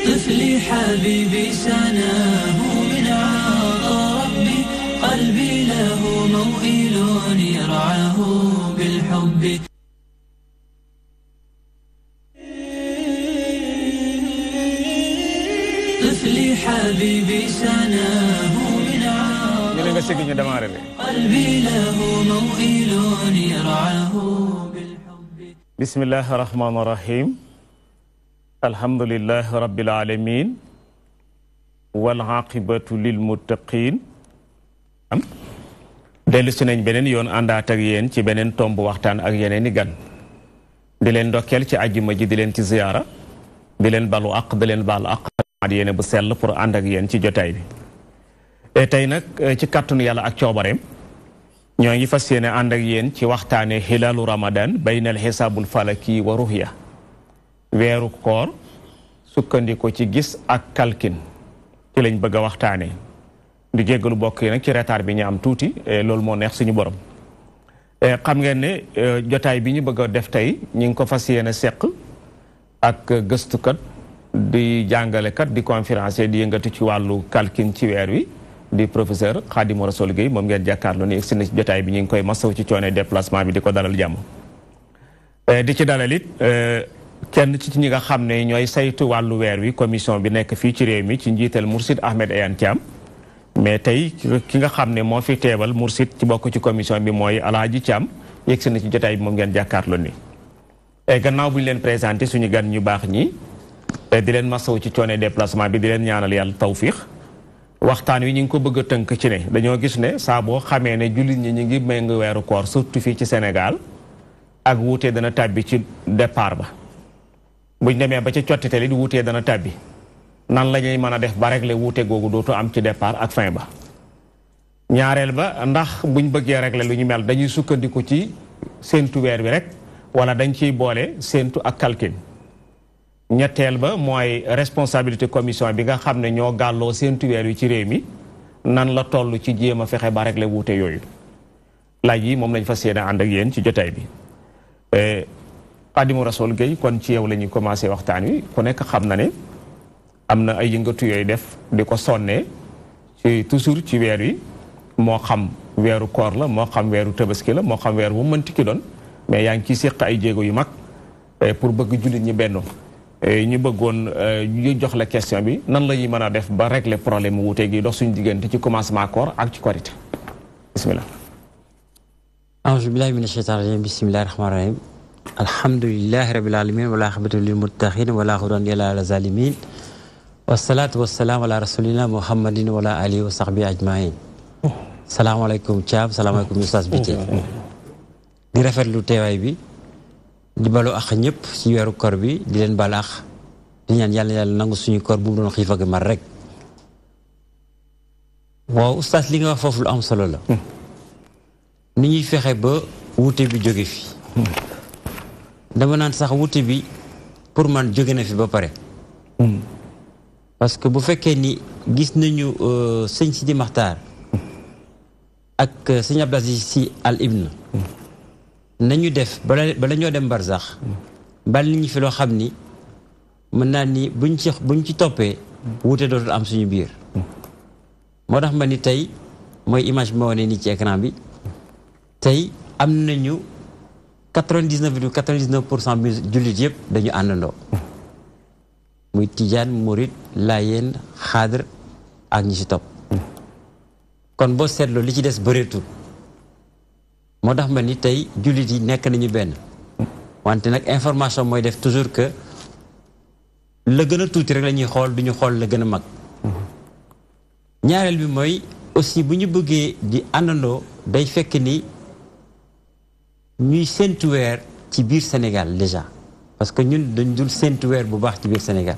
طفلي حبيبي سناه من عطا ربي قلبي له موئل يرعاه بالحب طفلي حبيبي سناه من عطا قلبي له موئل يرعاه بالحب بسم الله الرحمن الرحيم الحمد لله رب العالمين والعاقبة للمتقين dellu si nañ beneen yoon àndaat ak yéen ci beneen tomb waxtaan ak yeneen i gan di leen ndokkeel ci àjjuma ji di leen ci ziyaara di leen balu aq di leen balu aq yéene bu sell pour ànd ak yéen ci jotaay bi tey nag ci kàttanu yàlla ak coobareem ñoo ngi fas yéene ànd ak yéen ci waxtaane hilaalu ramadan baynal xisaabul falaki wa ruhya weeru koor sukkandiku ci gis ak kalkin ci lañ bëgg a waxtaane di jéggalu bokk yi nag ci retard bi ñu am tuuti loolu moo neex suñu borom xam ngeen ne jotaay bi ñu bëgg a def tey ñu ngi ko fas yéene seq ak gëstukat di jàngalekat di conférencier di yëngatu ci wàllu kalkin ci weer wi di professeur Khadimou Rassoul Gueye moom ngeen jàkkaarloo ni egsi na ci jotaay bi ñu ngi koy masaw ci coone déplacement bi di ko dalal jàmm di ci dalal it kenn ci ñi nga xam ne ñooy saytu wàllu weer wi commission bi nekk fii ci réew mi ci njiital Mourchid Ahmed Eyane Thiam mais tey ki nga xam ne moo fi teewal Mourchid ci bokk ci commission bi mooy Alhaji Thiam yegsi na ci jotaay bi moom ngeen jàkkaarloo ni gannaaw bu ñu leen présenté suñu gan ñu baax ñi di leen masaw ci coone déplacement bi di leen ñaanal yàlla tawfiix waxtaan wi ñu ngi ko bëgg a tënk ci ne dañoo gis ne saa boo xamee ne jullit ñi ñu ngi méng weeru koor surtout fii ci Sénégal ak wuutee dana tàbbi ci départ ba buñ demee ba ca cottite li wuutee dana tàbbi nan la ñuy mën a def ba régler wuute googu dootu am ci départ ak fin ba ñaareel ba ndax buñ bëggee régler lu ñu mel dañuy sukkandiku ci séentu weer bi rek wala dañ ciy boole séentu ak calcul ñetteel ba mooy responsabilité commission bi nga xam ne ñoo gàlloo séentu weer wi ci réew mi nan la toll ci jéem a fexe ba régler wuute yooyu laaj yi moom lañ fas yéene ànd ak yéen ci jotaay bi Khadimou Rassoul Gueye kon ci yow la ñuy commencé waxtaan wi ku nekk xam na ne am na ay yëngatu yooyu def di ko sonnee ci toujours ci weer wi moo xam weeru koor la moo xam weeru tabaski la moo xam weer bu mënti ki doon mais yaa ngi ciy séq ay jéego yu mag pour bëgg jullit ñi bennoo ñu bëggoon ñu jox la question bi nan la ñuy mën a def ba régler problème wuute gi dox suñu diggante ci commencement koor ak ci korite bismillah a'uuzu billahi mina shaytaani rajiim bismillahi rahmaani rahiim alhamdulillahi rabbil alamin wala aqibatu lil muttaqin wala udwana illa ala zalimin wasalaatu wasalaam ala rasulillah muhammadin wala alihi wa sahbihi ajmain salaamaaleykum Thiam salaamaaleykum Oustaz Bitté di rafetlu teewaay bi di balu ak ñëpp ci weeru koor bi di leen balu ak di ñaan yàlla yàlla nangu suñu koor bu mu doon xiif ak mar rek waaw Oustaz li nga wax foofu lu am solo la ni ñuy fexe ba wuute bi jóge fi dama naan sax wuute bi pour man jóge na fi ba pare parce que bu fekkee ni gis nañu sëñ Sidi Maxtaar ak sëñ Abdou Aziz Sy Al Ibn nañu def bala ñoo dem barzax bal ni ñu fi loo xam ni mën naa ni buñ ci toppee wuute dootul am suñu biir moo tax ma ni tey mooy image bi ma wane nii ci écran bi tey am nañu 99,99% bi jullit yëpp dañu àndandoo muy tijaan murit laayeen xaadar ak ñi ci topp kon boo seetloo li ci des bëreetul moo tax ma ni tey jullit yi nekk nañu benn wante nag information mooy def toujours que la gën a tuuti rek la ñuy xool duñu xool la gën a mag ñaareel bi mooy aussi bu ñu bëggee di àndandoo day fekk ni ñuy séntu weer ci biir Sénégal déjà parce que ñun dañ dul séntu weer bu baax ci biir Sénégal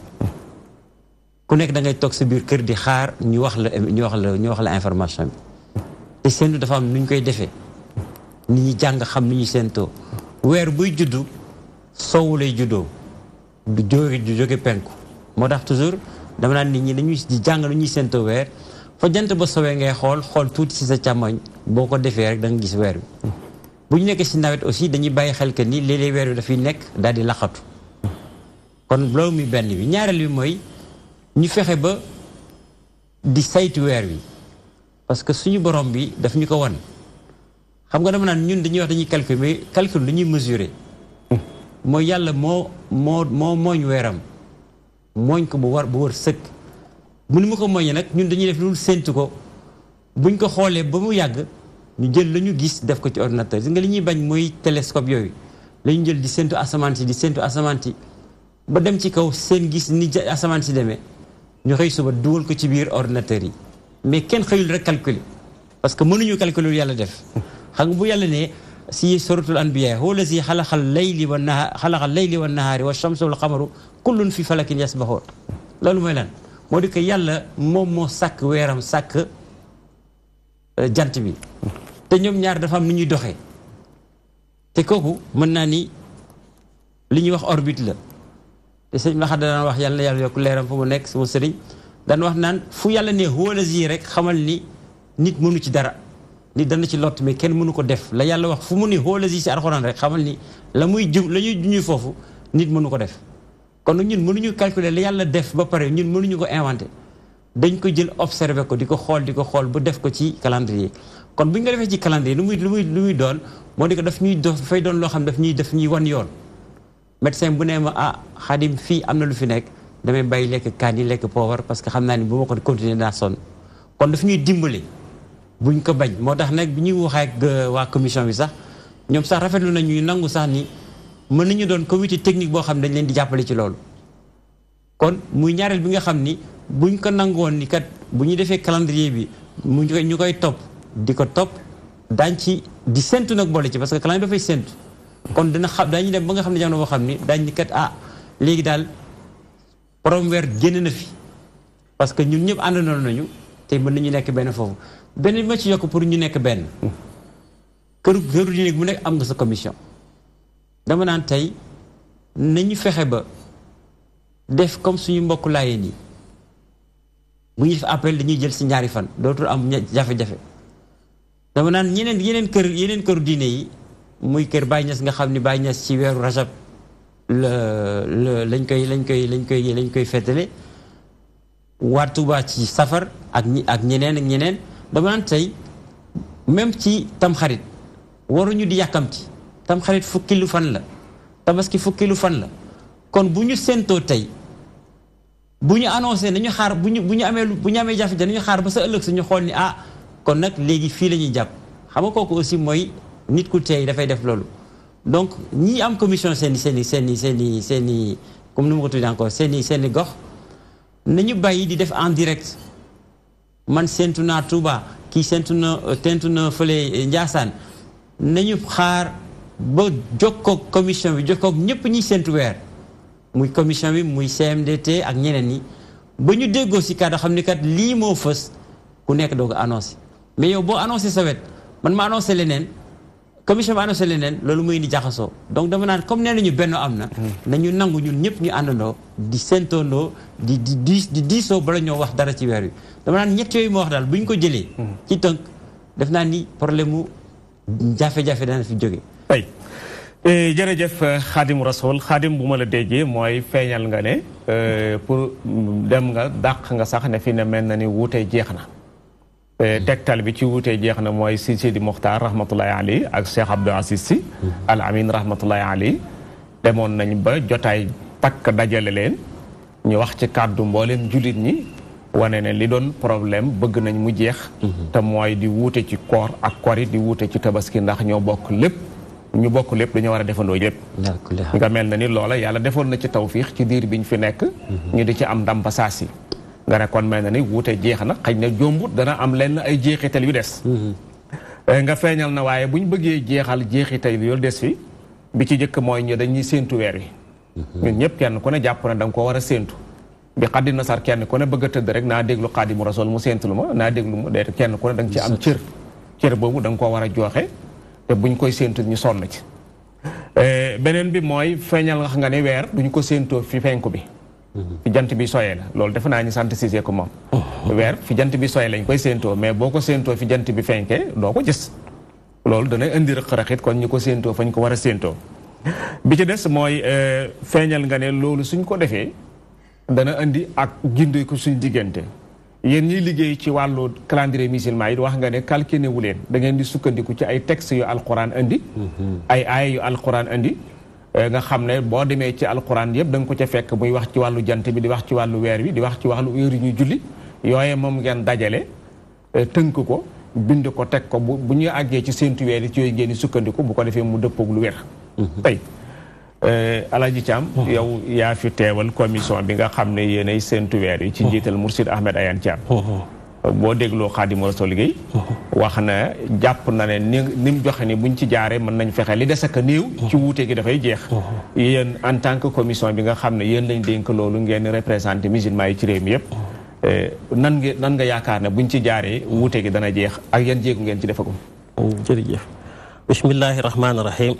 ku nekk da ngay toog sa biir kër di xaar ñu wax la information bi te séntu dafa am nu ñu koy defee nit ñi jàng xam ni ñuy séntoo weer buy juddu soowu lay juddoo du jóge penku moo tax toujours dama naan nit ñi dañuy di jàng nu ñuy séntoo weer fa jant ba sowee ngay xool tuuti ci sa càmmoñ boo ko defee rek da nga gis weer bi bu ñu nekkee ci nawet aussi dañuy bàyyi xel que ni léeg-léeg weer bi dafay nekk daal di laqatu kon loolu muy benn bi ñaareel bi mooy ñu fexe ba di saytu weer wi parce que suñu borom bi daf ñu ko wan xam nga dama naan ñun dañuy wax dañuy calculer mais calcul dañuy mesurer mooy yàlla moo mooñ weeram mooñ ko bu wër sëkk mu ni mu ko mooñee nag ñun dañuy def lu séntu ko buñ ko xoolee ba mu yàgg ñu jël la ñu gis def ko ci ordinateur gis nga li ñuy bañ mooy télescope yooyu la ñu jël di séntu asamaan si di séntu asamaan si ba dem ci kaw seen gis ni asamaan si demee ñu xëy suba dugal ko ci biir ordinateur yi mais kenn xëyul rek calculer parce que mënuñu calculer yàlla def xam nga bu yàlla ne si suratul anbiya huwa allazi xalaqal layli wa nahaari wa shamsa wal qamaru kullun fi falakin yasbahoon loolu mooy lan moo di que yàlla moom moo sàkk weeram sàkk jant bi te ñoom ñaar dafa am ni ñuy doxee te kooku mën naa ni li ñuy wax orbite la te sëñ Maxad daan wax yàlla na yàlla yokk leeram fu mu nekk sama sëriñ daan wax naan fu yàlla ne huwa allazi rek xamal ni nit mënu ci dara nit dana ci lott mais kenn mënu ko def la yàlla wax fu mu ni huwa allazi si alxuraan rek xamal ni la ñuy junñuy foofu nit mënu ko def kon ñun mënuñu calculer la yàlla def ba pare ñun mënuñu ko inventer dañ ko jël observer ko di ko xool bu def ko ci calendrier kon bu ñu ko defee ci calendrier lu muy doon moo di ko dafay doon loo xam daf ñuy wan yoon médecin bu nee ma Xaadim fii am na lu fi nekk damay bàyyi lekk kaan yi lekk poobar parce que xam naa ni bu ma ko continuer naa sonn kon daf ñuy dimbali buñ ko bañ moo tax nag bi ñuy wax ak waa commission bi sax ñoom sax rafetlu na ñuy nangu sax ni mën nañu doon comité technique boo xam ne dañ leen di jàppale ci loolu kon muy ñaareel bi nga xam ni buñ ko nangoon ni kat bu ñu defee calendrier bi ñu koy topp di ko topp daañ ci di séntu nag boole ci parce que calendrier dafay séntu kon dina xam daañu dem ba nga xam ne jamono boo xam ni daañ ni kat léegi daal borom weer génn na fi parce que ñun ñëpp àndandoo nañu te mën nañu nekk benn foofu benn bi ma ci yokk pour ñu nekk benn këru diine bu nekk am nga sa commission dama naan tey nañu fexe ba def comme suñu mbokk laayeen yi bu ñu def appel dañuy jël si ñaari fan dootul am jafe-jafe dama naan yeneen këru diine yi muy kër Baye Niass nga xam ni Baye Niass ci weeru rajab lañ koy fettale waa Touba ci safar ak ñeneen dama naan tey même ci tamxarit waruñu di yàkkamti tamxarit fukki lu fan la tabaski fukki lu fan la kon bu ñu séentoo tey bu ñu annoncé nañu xaar bu ñu amee jafe-jafe nañu xaar ba sa ëllëg suñu xool ni kon nag léegi fii la ñuy jàpp xam nga kooku aussi mooy nit ku teey dafay def loolu donc ñi am commission seen i comme nu ma ko tuddee encore seen i gox nañu bàyyi di def en direct man séentu naa Touba kii tentu na fële Ndiassane nañu xaar ba jokkoog commission bi jokkoog ñëpp ñiy séentu weer muy commission bi muy CMDT ak ñeneen ñi ba ñu déggoo si kàddu xam ni kat lii moo fës ku nekk doo ko annoncé mais yow boo annoncé sa wet man ma annoncé leneen commission bi annoncé leneen loolu muy indi jaxasoo donc dama naan comme nee nañu benn am na nañu nangu ñun ñëpp ñu àndandoo di séentoondoo di diisoo bala ñoo wax dara ci weer wi dama naan ñett yooyu moo wax daal bu ñu ko jëlee ci tënk def naa ni problème mu jafe-jafe dana fi jóge jërëjëf Xaadim Rasoul Xaadim bu ma la déggee mooy feeñal nga ne pour dem nga dàq nga sax ne fi ne mel na ni wuute jeex na tegtal bi ci wuute jeex na mooy si Sidi Mokhtar rahmatullahi ali ak Cheikh Abdou Aziz Sy Al Amin rahmatullahi ali demoon nañ ba jotaay takk dajale leen ñu wax ci kàddu mbooleem jullit ñi wane ne li doon problème bëgg nañ mu jeex te mooy di wuute ci koor ak kori di wuute ci tabaski ndax ñoo bokk lépp ñu bokk lépp dañoo war a defandoo lépp nga mel na ni loola yàlla defoon na ci tawfiix ci diir bi ñu fi nekk ñu di ci am ndam ba saa si nga ne kon mel na ni wuute jeex na xëy na jombut dana am lenn ay jeexital yu des nga feeñal na waaye bu ñu bëggee jeexal jeexital yu des fi bi ci jëkk mooy ñu dañuy séentu weer wi ñun ñëpp kenn ku ne jàpp na da nga ko war a séentu bi xaddi na sar kenn ku ne bëgg a tëdd rek naa déglu Xaadimu Rasuul mu séentu lu ma naa déglu mu dee kenn ku ne da nga ci am cër boobu da nga koo war a joxe te buñ koy séentu ñu sonn ci beneen bi mooy feeñal nga xam nga ne weer duñ ko séentoo fi fenku bi fi jant bi soyee la loolu defe naa ñu sant Cissé ko moom weer fi jant bi soyee lañ koy séentoo mais boo ko séentoo fi jant bi fenkee doo ko gis loolu dana indi rëq-rëqit kon ñu ko séentoo fañ ko war a séentoo bi ci des mooy feeñal nga ne loolu suñ ko defee dana indi ak gindee ko suñu diggante yéen ñiy liggéey ci wàllu calendrier musulman yi wax nga ne calculé wu leen da ngeen di sukkandiku ci ay textes yu alquran indi ay aaya yu alquran indi nga xam ne boo demee ci alquran yëpp da nga ko ca fekk muy wax ci wàllu jant bi di wax ci wàllu weer wi di wax ci wàllu heure yi ñuy julli yooye moom ngeen dajale tënk ko bind ko teg ko bu ñuy àggee ci séntu weer yi ci yooyu ngeen di sukkandiku bu ko defee mu dëppoog lu wér tey Alaaji Thiam yow yaa fi teewal commission bi nga xam ne yéenay séntu weer yi ci njiital Mourchid Ahmed Ayane Thiam boo dégloo Xaadimu Rasuul liggéey wax na jàpp na ne ni mu joxe ni buñ ci jaaree mën nañ fexe li des ak néew ci wuute gi dafay jeex yéen en tant que commission bi nga xam ne yéen lañ dénk loolu ngeen représenté musulman yi ci réew mi yëpp nan nga yaakaar ne buñ ci jaaree wuute gi dana jeex ak yan jéegu ngeen ci defagum jërëjëf bismillahi rahmaani rahim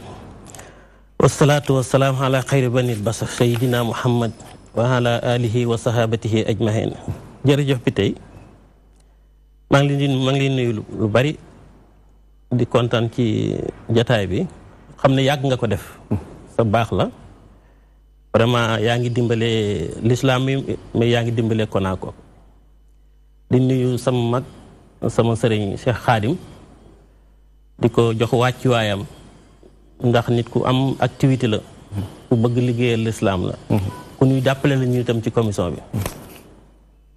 wasalaatu wasalaam ala xayri banil basar sayidina muhammad wa ala alihi wa sahabatihi ajmahin jërëjëf bi tey maa ngi leen nuyu lu bari di kontaan ci jataay bi xam ne yàgg nga ko def sa baax la vraiment yaa ngi dimbale l'islam mi mais yaa ngi dimbale Konaako di nuyu sama mag sama sëriñ Cheikh Khadim di ko jox wàccuwaayam ndax nit ku am activité la ku bëgg liggéeyal l'islam la ku ñuy jàppale la ñu itam ci commission bi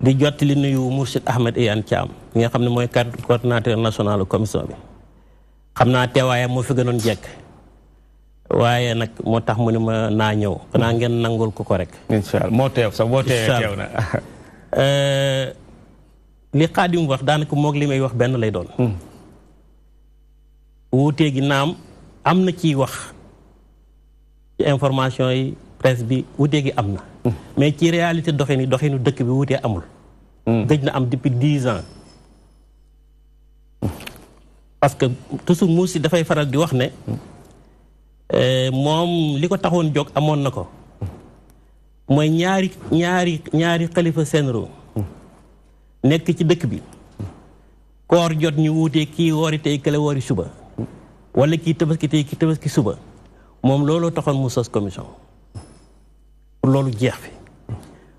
di jottali nuyu Mourchid Ahmed Ayane Thiam nga xam ne mooy coordinateur national commission bi xam naa teewaayam moo fi gënoon jekk waaye nag moo tax mu ne ma naa ñëw xanaa ngeen nangul ko rek incha allah moo teew sax boo teew na li Xaadim wax daanaka moog li may wax benn lay doon wuutee gi naam am na ciy wax ci information yi presse bi wuutee gi am na mais ci réalité doxinu dëkk bi wuutee amul gëj na am depuis 10 ans parce que toujours Moursi dafay faral di wax ne moom li ko taxoon jóg amoon na ko mooy ñaari xalifa généraux nekk ci dëkk bi koor jot ñu wuutee kii woori tey kële woori suba wala kii tabaski tey kii tabaski suba moom looloo taxoon mu sos commission pour loolu jeex fi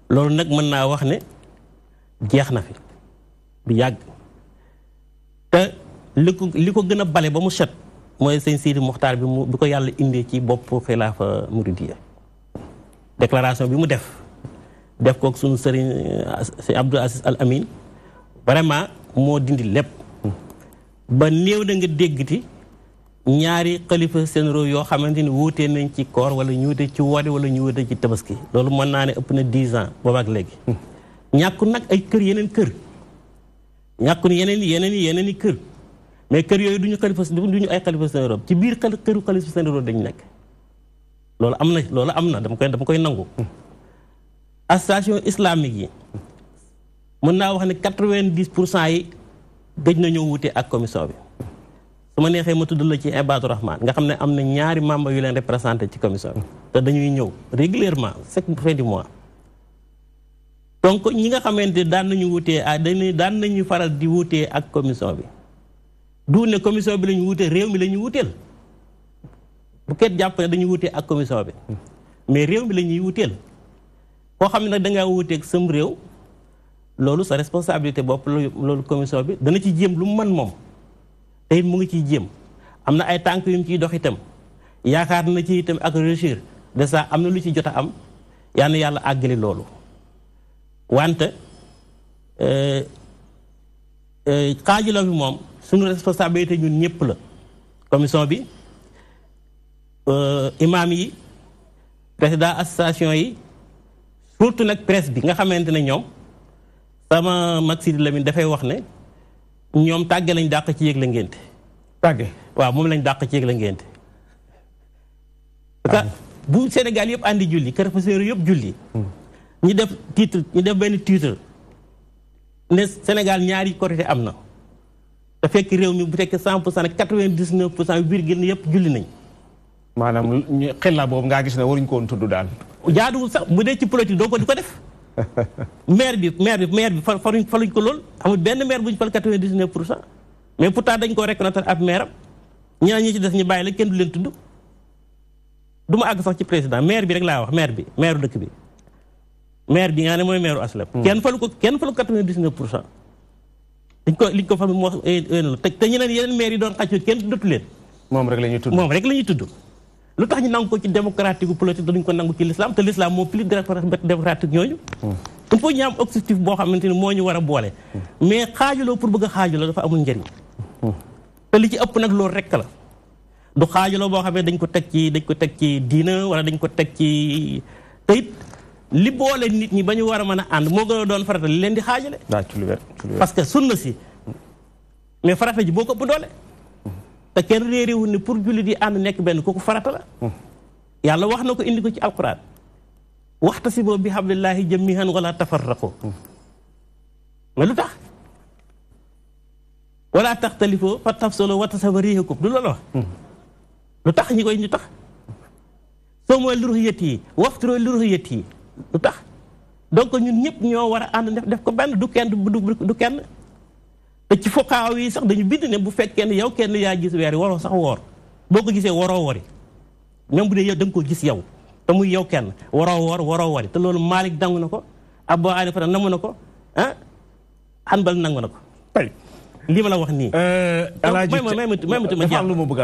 loolu nag mën naa wax ne jeex na fi bu yàgg te li ko gën a bale ba mu set mooy sëñ Sidi Muxtaar bi ko yàlla indee ci bopp xilaafa muridiyya déclaration bi mu def kook suñu sëriñ sëñ Abdou Aziz Al Amin vraiment moo dindi lépp ba néew na nga déggti ñaari xalifa généraux yoo xamante ni wuutee nañ ci koor wala ñu wuute ci woori wala ñu wuute ci tabaski loolu mën naa ne ëpp na 10 ans boobaak léegi ñàkku nag ay kër yeneen kër ñàkku yeneen i kër mais kër yooyu duñu ay xalifa généraux ci biir këru xalifa généraux dañ nekk loolu am na dama koy nangu association islamique yi mën naa wax ne 90% yi gëj nañoo wuute ak commission bi su ma neexee ma tudd la ci Ibaadu Rahman nga xam ne am na ñaari membres yu leen représenté ci commission bi te dañuy ñëw régulièrement chaque fin du mois donc ñi nga xamante daan nañu wutee daan nañu faral di wutee ak commission bi du ne commission bi la ñu wutee réew mi la ñu wuteel bu kenn jàpp ne dañuy wutee ak commission bi mais réew mi la ñuy wuteel koo xam ne nag dangaa wutee ak sam réew loolu sa responsabilité bopp loolu commission bi dana ci jéem lu mu mën moom te it mu ngi ciy jéem am na ay tànk yu mu ciy dox itam yaakaar na ci itam ak réussir de ça am na lu ci jot a am yal na yàlla àggali loolu wante xaajuloo bi moom suñu responsabilité ñun ñëpp la commission bi imam yi président association yi surtout nag presse bi nga xamante ne ñoom sama mag Sidi Lamine dafay wax ne ñoom tàgge lañ dàq ci yéeg la ngénte tàgge waaw moom lañ dàq ci yéeg la ngénte parce que bu Sénégal yëpp àndi julli kër professeur yëpp julli ñu def benn titre ne Sénégal ñaari korité am na te fekk réew mi bu fekkee 100% nag 99% yu biir génn yëpp julli nañ maanaam xilla boobu ngaa gis ne waruñ ko woon tudd daal jaaduwul sax bu dee ci politique doo ko di ko def maire bi faluñ ko lool amul benn maire bu ñu fal 99% mais pourtant dañ ko reconnaître ab maire am ñeneen ñi ci des ñu bàyyi la kenn du leen tudd du ma àgg sax ci président maire bi rek laa wax maire dëkk bi maire bi nga ne mooy maire aslem kenn falu ko 99% liñ ko fal moo te ñeneen yeneen maire yi doon xàccoo kenn tuddatu leen moom rek la ñuy tudd lu tax ñu nangu ko ci démocratique politique dañu ko nangu ci l'islam te l'islam moo plus démocratique ñooñu il faut ñu am objectif boo xamante ni moo ñu war a boole mais xaajaloo pour bëgg a xaajaloo dafa amul njëriñ te li ci ëpp nag loolu rek la du xaajaloo boo xam ne dañ ko teg ci diina wala dañ ko teg ci te it li boole nit ñi ba ñu war a mën a ànd moo gën a doon farata li leen di xaajale parce que sunna si mais farata ji boo ko ëpp doole te kenn réeréwul ne pour jullit yi ànd nekk benn kooku farata la yàlla wax na ko indi ko ci alquran waxtasimu bi hablillahi jamii'an wala tafarraqu mais lu tax wala taxtalifu fa tafsalu wa tasaba riihukum du loolu wax lu tax ñu tax soo mooy luruhiyat yi waftiroo luruhiyat yi lu tax donc ñun ñëpp ñoo war a ànd def ko benn du kenn te ci fuqaaw yi sax dañu bind ne bu fekkee ne yow kenn yaa gis weer yi waroo sax woor boo ko gisee waroo wori même bu dee yow da nga ko gis yow te muy yow kenn waroo wori te loolu Malik nangu na ko Abu Hanifa nangu na ko Hanbal nangu na ko lii ma la wax nii. Alaaji dafa am lu ma bëgg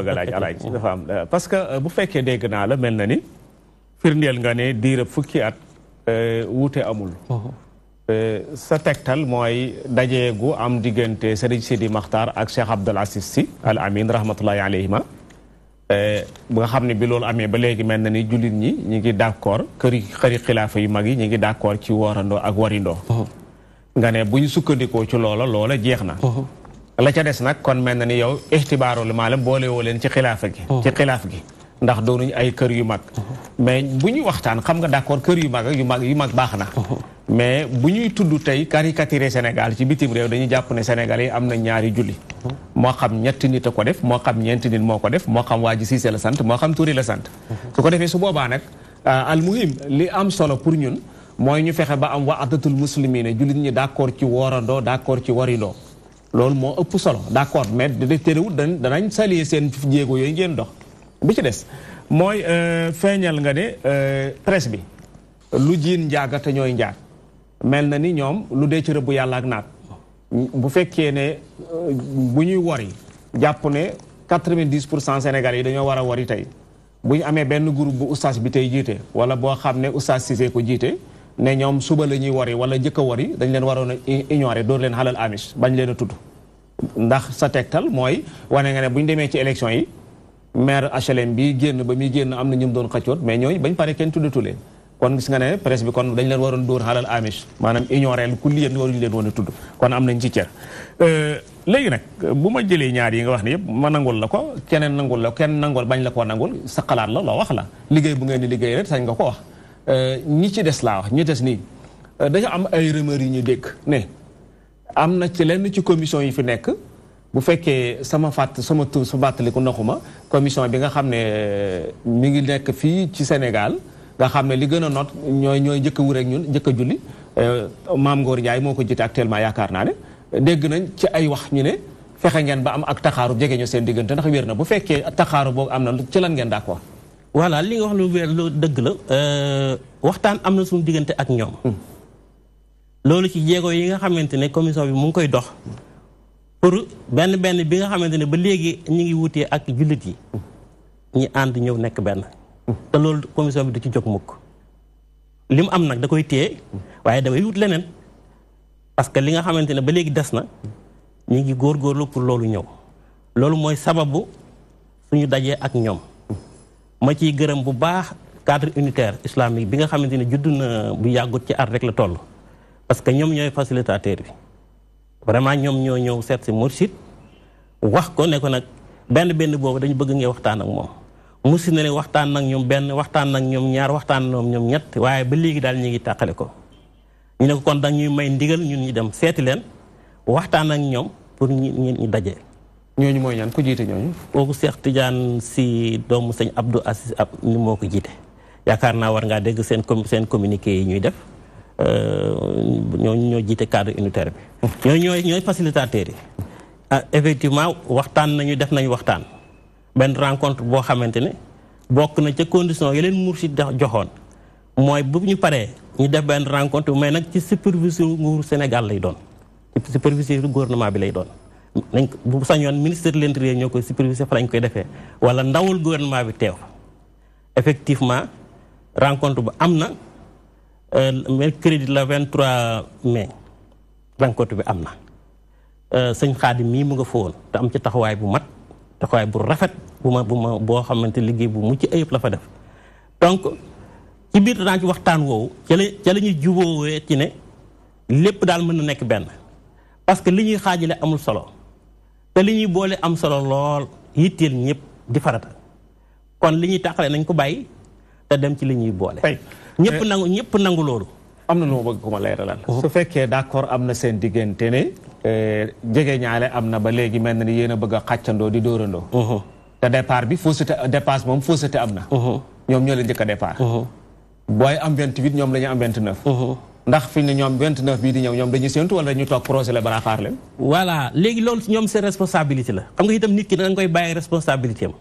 a laaj Alaaji dafa am parce que bu fekkee dégg naa la mel na ni firndeel nga ne diirëb fukki at wuute amul. sa tegtal mooy dajeegu am diggante Serigne Sidi Makhtar ak Cheikh Abdoul Aziz Sy Al Amin rahmatullahi alayhima bu nga xam ne bi loolu amee ba léegi mel na ni jullit ñi ñu ngi d'accord këri xilaafa yu mag yi ñu ngi d'accord ci woorandoo ak warindoo. nga ne bu ñu sukkandikoo ci loola jeex na. la ca des nag kon mel na ni yow ixtibaarul maalam boole woo leen ci xilaafa gi. ci xilaaf gi ndax doonuñu ay kër yu mag. mais bu ñuy waxtaan xam nga d'accord kër yu mag baax na. mais bu ñuy tudd tey caricature Sénégal ci bitim réew dañuy jàpp ne Sénégal yi am na ñaari julli. moo xam ñetti nit a ko def moo xam ñeenti nit moo ko def moo xam waa ji Cissé la sant moo xam Touré la sant. su ko defee su boobaa nag almuhim li am solo pour ñun. mooy ñu fexe ba am wa'datul muslimina jullit ñi d'accord ci woorandoo d'accord ci warindoo loolu moo ëpp solo d'accord mais da terewul danañ saluer seen jéego yooyu ngeen dox bi ci des mooy feeñal nga ne presse bi lu jiin njaaga te ñooy njaag mel na ni ñoom lu dee ci rëbb yàlla ak naat bu fekkee ne bu ñuy wori jàpp ne 90% Sénégalais yi dañoo war a wori tey bu ñu amee benn groupe bu oustaz bi tey jiite wala boo xam ne oustaz Cissé ko jiite ne ñoom suba la ñuy wari wala njëkk a wari dañ leen waroon a ignorer door leen xalal amis bañ leen a tudd ndax sa tegtal mooy wane nga ne bu ñu demee ci élection yi maire HLM bi génn ba muy génn am na ñu doon xëccoot mais ñooy bañ pare kenn tuddatu leen kon gis nga ne presse bi kon dañ leen waroon dóor xalal amis maanaam ignorer ku li yéen waruñu leen woon a tudd kon am nañ ci cër léegi nag bu ma jëlee ñaar yi nga wax ne yëpp ma nangul la ko keneen nangul la kenn nangul bañ la koo nangul sa xalaat la loo wax la liggéey bu ngeen di liggéey rek sañ nga ko wax ñi ci des laa wax ñi des nii dañu am ay rumeurs yi ñu dégg ne am na ci lenn ci commission yi fi nekk bu fekkee sama tur su bàttaliku naxuma commission bi nga xam ne mi ngi nekk fii ci Sénégal nga xam ne li gën a not ñooy njëkk a wur ak ñun njëkk a julli Maam Ngor Ndiaye moo ko jiite actuellement yaakaar naa ne dégg nañ ci ay wax ñu ne fexe ngeen ba am ak taxaaru jege ñu seen diggante ndax wér na bu fekkee taxaaru boobu am na ci lan ngeen d'accord. voilà li nga wax lu wér lu dëgg la waxtaan am na suñu diggante ak ñoom loolu ci jéego yi nga xamante ne commission bi mu ngi koy dox pour benn bi nga xamante ne ba léegi ñu ngi wutee ak jullit yi ñi ànd ñëw nekk benn te loolu commission bi du ci jóg mukk li mu am nag da koy téye waaye damay wut leneen parce que li nga xamante ne ba léegi des na ñu ngi góorgóorlu pour loolu ñëw loolu mooy sababu suñu dajee ak ñoom ma ciy gërëm bu baax cadre unitaire islamique bi nga xamante ne judd na bu yàggut ci at rek la toll parce que ñoom ñooy facilitateur bi vraiment ñoom ñoo ñëw seet si Mourchid wax ko ne ko nag benn boobu dañu bëgg ngeen waxtaan ak moom Mourchid na ne waxtaan nag ñoom benn waxtaan nag ñoom ñaar waxtaan ñoom ñett waaye ba léegi daal ñu ngi tàqale ko ñu ne ko kon dañuy may ndigal ñun ñu dem seeti leen waxtaan ak ñoom pour ñu daje. ñooñu mooy ñaan ku jiite ñooñu. kooku Cheikh Tidiane si doomu sëñ Abdou Aziz ab ni moo ko jiite yaakaar naa war ngaa dégg seen communiqué yi ñuy def ñooñu ñoo jiite cadre unitaire bi. ñooy facilitateurs yi. Effectivement waxtaan nañu def nañu waxtaan benn rencontre boo xamante ne bokk na ca condition yi leen Mourchid joxoon mooy bu ñu paree ñu def benn rencontre mais nag ci supervision nguuru Sénégal lay doon ci supervision gouvernement bi lay doon nañ ko bu sañoon ministre de l'intérieur ñoo koy superviser fa lañ koy defee wala ndawul gouvernement bi teew effectivement rencontre bu am na mercredi le 23 mai rencontre bi am na sëñ Xaadim mii mu nga fa woon te am ci taxawaay bu mat taxawaay bu rafet boo xamante liggéey bu mucc ayib la fa def donc ci biir daan ci waxtaan woowu ca la ñuy jubóowee ci ne lépp daal mën na nekk benn parce que li ñuy xaajale amul solo te li ñuy boole am solo lool yitteel ñëpp di farata kon li ñuy tàqale nañ ko bàyyi te dem ci li ñuy boole ñëpp nangu loolu am na lu ma bëgg ku ma leeralal su fekkee d'accord am na seen diggante ne jege ñaale am na ba léegi mel na ni yéen a bëgg a xàccandoo di dóorandoo te départ bi fausseté dépasse moom fausseté am na ñoom ñoo leen njëkk a départ booy am 28 ñoom la ñu am 29 ndax fi ne ñoom 29 bii di ñëw ñoom dañuy séentu wala dañuy toog projet la balaa xaar leen voilà léegi loolu ñoom seen responsabilité la xam nga itam nit ki da nga koy bàyyi responsabilité am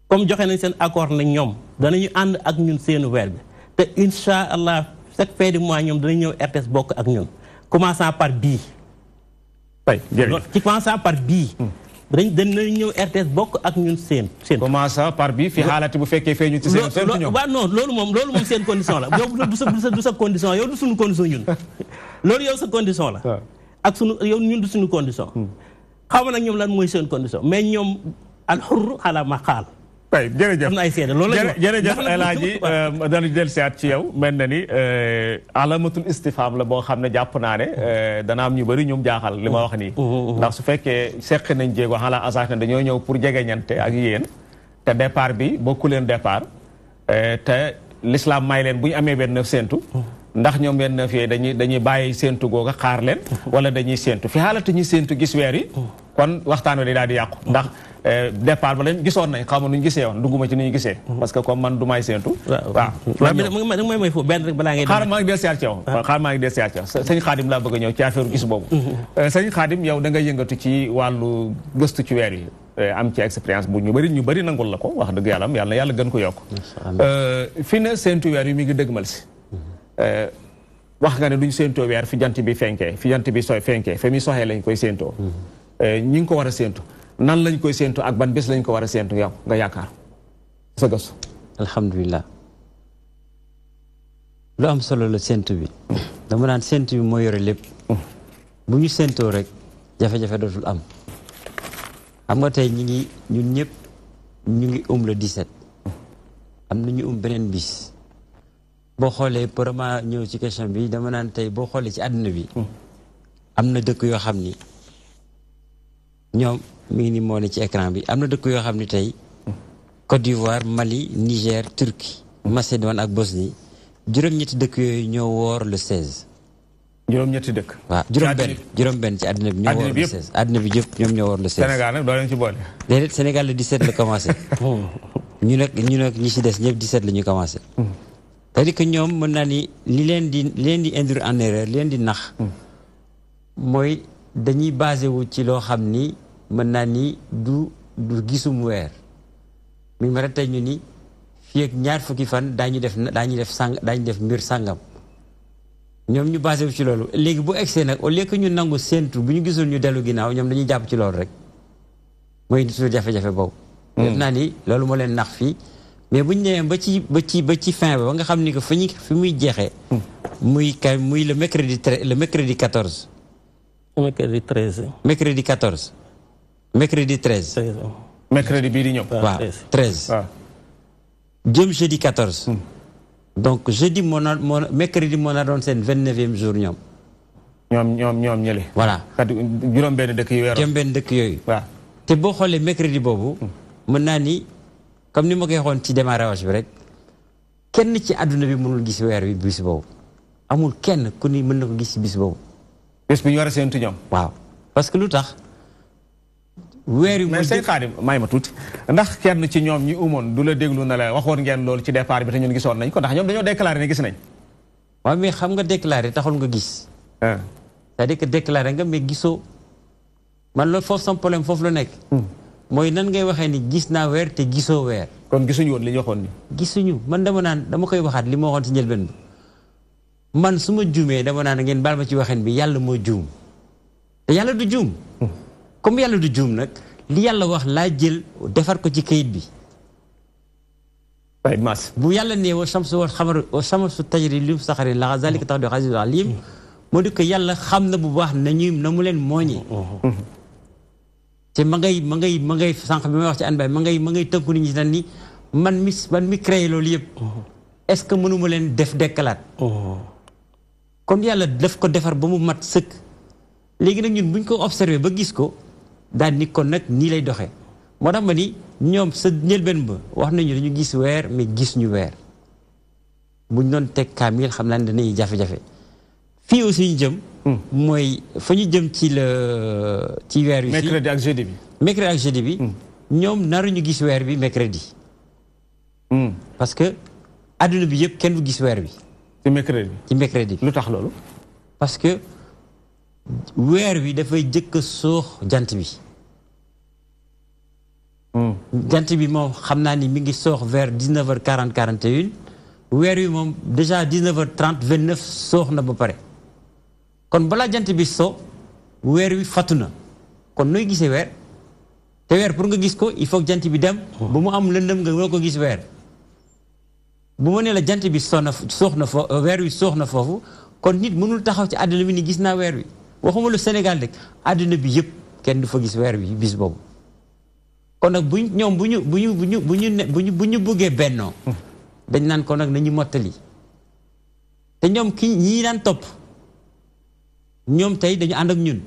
comme joxe nañ seen accord nañ ñoom danañu ànd ak ñun seenu weer bi te incha allah chaque fin du mois ñoom danañ ñëw RTS bokk ak ñun commençant par bii ci commençant par bii danañ ñëw RTS bokk ak ñun seen commençant par bii fi xaalati bu fekkee feeñu ci seen ñoom waaw non loolu moom seen condition la yow du sa condition yow du suñu condition ñun loolu yow sa condition la ak yow ñun du suñu condition xaw ma nag ñoom lan mooy seen condition mais ñoom alxurru ala ma xaal jërëjëf am na ay seede loolu jërëjëf El Hadji dana dellusiwaat ci yow mel na ni alamatul istifham la boo xam ne jàpp naa ne dana am ñu bëri ñum jaaxal li ma wax nii ndax su fekkee seq nañ jéego xalaa asaak ne dañoo ñëw pour jegeñante ak yéen te départ bi bokku leen départ te l'islam may leen bu ñu amee benn séentu ndax ñoom benn fii dañuy bàyyi séentu googa xaar leen wala dañuy séentu fi xaalatu ñuy séentu gis weer yi kon waxtaan wi daal di yàqu ndax départ ba leen gisoon nañ xaw ma nu ñu gisee woon dugguma ci nu ñu gisee parce que comme man du may séentu waaw mooy mooy foofu benn rek balaa ngay xaar maa ngi del siyaat ci yow xaar maa ngi del siyaat ci yow sëñ Xaadim laa bëgg a ñëw ci affaire gis boobu sëñ Xaadim yow da nga yëngatu ci wàllu gëstu ci weer yi am ci expérience bu ñu bëri nangul la ko wax dëgg yàlla yàlla gën ko yokk fi ne séentu weer yi mi ngi dëgmal si wax nga ne duñ séentoo weer fi jant bi fenkee fi jant bi fenkee fa muy soxee lañ koy séentoo ñi ngi ko war a séentu nan lañ koy séentu ak ban bés lañ ko war a séentu yow nga yaakaar sa gëstu alhamdulilah lu am solo la séentu bi dama naan séentu bi moo yore lépp bu ñu séentoo rek jafe-jafe dootul am xam nga tey ñun ñëpp ñu ngi le 17 am na ñu beneen bis boo xoolee pour ma ñëw ci question bi dama naan tey boo xoolee ci àdduna bi am na dëkk yoo xam ni ñoom mi ngi ni moo ne ci écran bi am na dëkk yoo xam ni tey Côte d'Ivoire Mali Niger Turquie Macédoine ak Bosnie juróom-ñetti dëkk yooyu ñoo woor le 16. juróom-ñetti dëkk. waaw juróom-benn ci àdduna bi ñoo woor le 16. àdduna bi yëpp ñoom ñoo woor le 16. Sénégal nag doo leen ci boole. déedéet Sénégal le 17 la commencé. ñu nag ñi si des ñëpp 17 la ñu commencé. c'est-à-dire que ñoom mën naa ni li leen di induire en erreur li leen di nax. mooy dañuy basé wu ci loo xam ni mën naa ni du gisum weer. mi ma rek tey ñu ni fii ak ñaar fukki fan daañu def mbir sàngam. ñoom ñu basé wu ci loolu léegi bu egsee nag au lieu que ñu nangu séentu bu ñu gisul ñu dellu ginnaaw ñoom dañuy jàpp ci loolu rek mooy suñu jafe-jafe boobu. def naa ni loolu moo leen nax fii mais bu ñu ñëwee ba ci fin ba nga xam ni que fi muy jeexee. muy le mercredi 14. mercredi 13. mercredi 14. mercredi 13. mercredi bii di ñëw. waaw 13. waaw. jëm jeudi 14. donc jeudi mercredi moo na doon seen 29e jour ñoom. ñoom ñële. voilà juróom-benn dëkk yu weeroon. juróom-benn dëkk yooyu. waaw te boo xoolee mercredi boobu. mën naa ni comme ni ma koy waxoon ci démarrage bi rek kenn ci àdduna bi mënul gis weer wi bis boobu amul kenn ku ni mën na ko gis ci bis boobu. bés bi ñu war a séentu ñoom. waaw parce que lu tax. weer wi mais sëñ Xaadim may ma tuuti ndax kenn ci ñoom ñi umoon du la déglu na la waxoon ngeen loolu ci départ bi te ñun gisoon nañ ko ndax ñoom dañoo déclaré ne gis nañ. waaw mais xam nga déclaré taxul nga gis. c'est-à-dire que déclaré nga mais gisoo man loolu foofu sama problème foofu la nekk. mooy nan ngay waxee ni gis naa weer te gisoo weer. kon gisuñu woon li ñu waxoon ni. gisuñu man dama koy waxaat li ma waxoon ci njëlbeen bi man su ma juumee dama naan ngeen baal ma ci waxin bi yàlla moo juum te yàlla du juum. comme yàlla du juum nag li yàlla wax laa jël defar ko ci kayit bi. waaye mas bu yàlla nee wa shamsu wal qamaru wa shamsu tajri li mustaqarrin lahaa zaalika taqdiiru al-aziizil aliim moo di ko yàlla xam na bu baax na mu leen mooñee. te ma ngay sànq bi may wax ci an bay ma ngay tënku nit ñi tan ni man mi créé loolu yëpp. est-ce que mënuma leen def dekkalaat. comme yàlla daf ko defar ba mu mat sëkk. léegi nag ñun buñ ko observé ba gis ko daal ni kon nag nii lay doxee moo tax ma ni ñoom sa njëlbeen ba wax nañu dañu gis weer mais gis ñu weer buñ doon teg kaamil xam naa ne danañuy jafe-jafe fii aussi ñu jëm. mooy fa ñu jëm ci weer wi. mercredi ak jeudi bi. mercredi ak jeudi bi. ñoom naruñu gis weer bi mercredi. parce que adduna bi yëpp kenn du gis weer bi. ci mercredi. lu tax loolu. parce que weer wi dafay jëkk a soox jant bi. jant bi moom xam naa ni mi ngi soox vers 19h40 41 weer wi moom déjà 19h30 29 soox na ba pare. kon balaa jant bi so weer wi fattu na kon nooy gisee weer te weer pour nga gis ko il faut jant bi dem ba mu am lëndëm nga woo ko gis weer bu ma nee la jant bi weer wi soox na foofu kon nit mënul taxaw ci àdduna bi ni gis naa weer wi waxuma lu Sénégal rek àdduna bi yëpp kenn du fa gis weer wi bis boobu kon nag bu ñu bëggee bennoo dañ naan ko nag nañu mottali te ñoom ñii daan topp ñoom tey dañu ànd ak ñun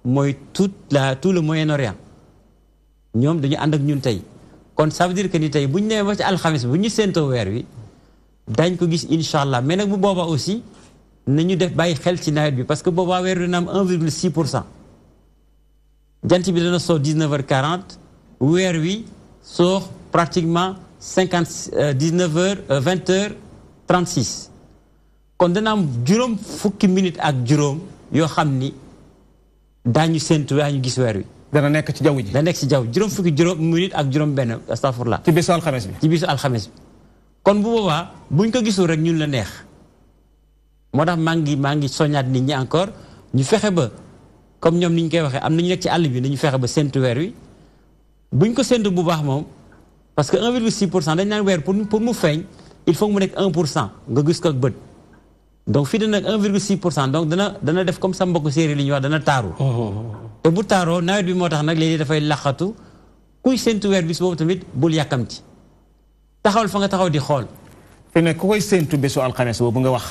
mooy tout le Moyen-Orient ñoom dañu ànd ak ñun tey kon ça veut dire que ni tey bu ñu nee ba ci alxames bu ñu séentoo weer wi dañ ko gis incha allah mais nag bu boobaa aussi nañu def bàyyi xel ci nawet bi parce que boobaa weer wi dina am 1,6% jant bi dana soo 19h40 weer wi soo pratiquement 20h36 kon dana am juróom fukki minutes ak juróom. yoo xam ni daañu séntu daañu gis weer wi. dana nekk ci jaww ji. dana nekk ci jaww juróom fukki minute ak juróom benn astafurlah. ci bisu alxames bi. ci bisu alxames bi. kon bu boobaa buñ ko gisul rek ñun la neex moo tax maa ngi soññaat nit ñi encore ñu fexe ba comme ñoom ni ñu koy waxee am na ñu nekk ci àll bi nañu fexe ba séntu weer wi buñ ko séntu bu baax moom parce que 1,6% dañ naan weer pour mu feeñ il faut mu nekk 1% nga gis ko ak bët. donc fii dana 1,6% donc dana def comme sa mbokk séeréer li ñuy wax dana taaru. te bu taaroo nawet bi moo tax nag léegi dafay laqatu kuy séntu weer bis boobu tamit bul yàkkamti taxawal fa nga taxaw di xool. fi ne ku koy séntu bésu alxames boobu nga wax.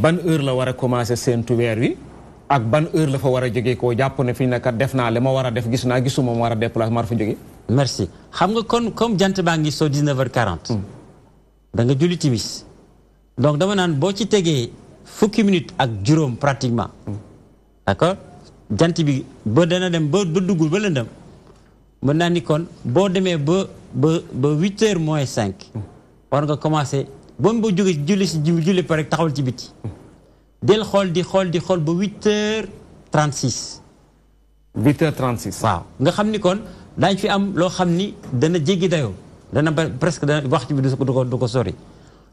ban heure la war a commencé séntu weer wi ak ban heure la fa war a jógee koo jàpp ne fi ne kat def naa li ma war a def gisuma ma war a déplacé ma war fa jógee. merci xam nga kon comme jant baa ngi soo 19h40. da nga julli timis. donc dama naan boo ci tegee fukki minutes ak juróom pratiquement. d'accord jant bi ba dana dem ba duggul ba lëndëm mën naa ni kon boo demee ba 8h moins 5. war nga commencé ba mu ba jógee julli pare taxawal ci biti. del xool di xool ba 8h36. 8h36. waaw nga xam ni kon daañ fi am loo xam ni dana jéggi dayoo dana ba presque dana waxtu bi du ko sori.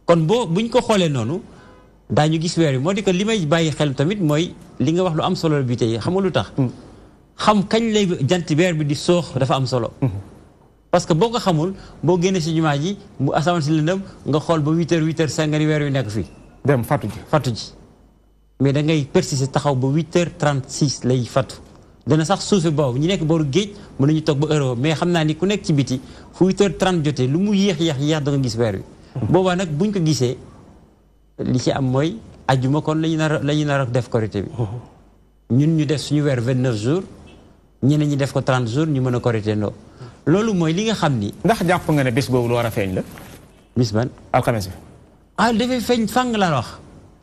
kon buñ ko xoolee noonu daañu gis weer wi moo di que li may bàyyi xel tamit mooy li nga wax lu am solo la bi tey xam nga lu tax. xam kañ lay jant weer bi di soox dafa am solo. parce que boo ko xamul boo génnee si jumaa ji mu asamaan si lëndëm nga xool ba 8h nga ni weer wi nekk fii. dem fattu ji mais da ngay persister taxaw ba 8h36 lay fattu. dana sax suufe boobu ñu nekk booru géej mën nañu toog ba heure mais xam naa ni ku nekk ci biti fu 8h30 jotee lu mu yéex da nga gis weer wi. boobaa nag buñ ko gisee li ci am mooy ajjuma kon la ñu nar a def korité bi. ñun ñu def suñu weer 29 jours ñeneen ñi def ko 30 jours ñu mën a korité ndoo loolu mooy li nga xam ni. ndax jàpp nga ne bés boobu lu war a feeñ la. bis ban alxames bi. dafay feeñ fàng laa wax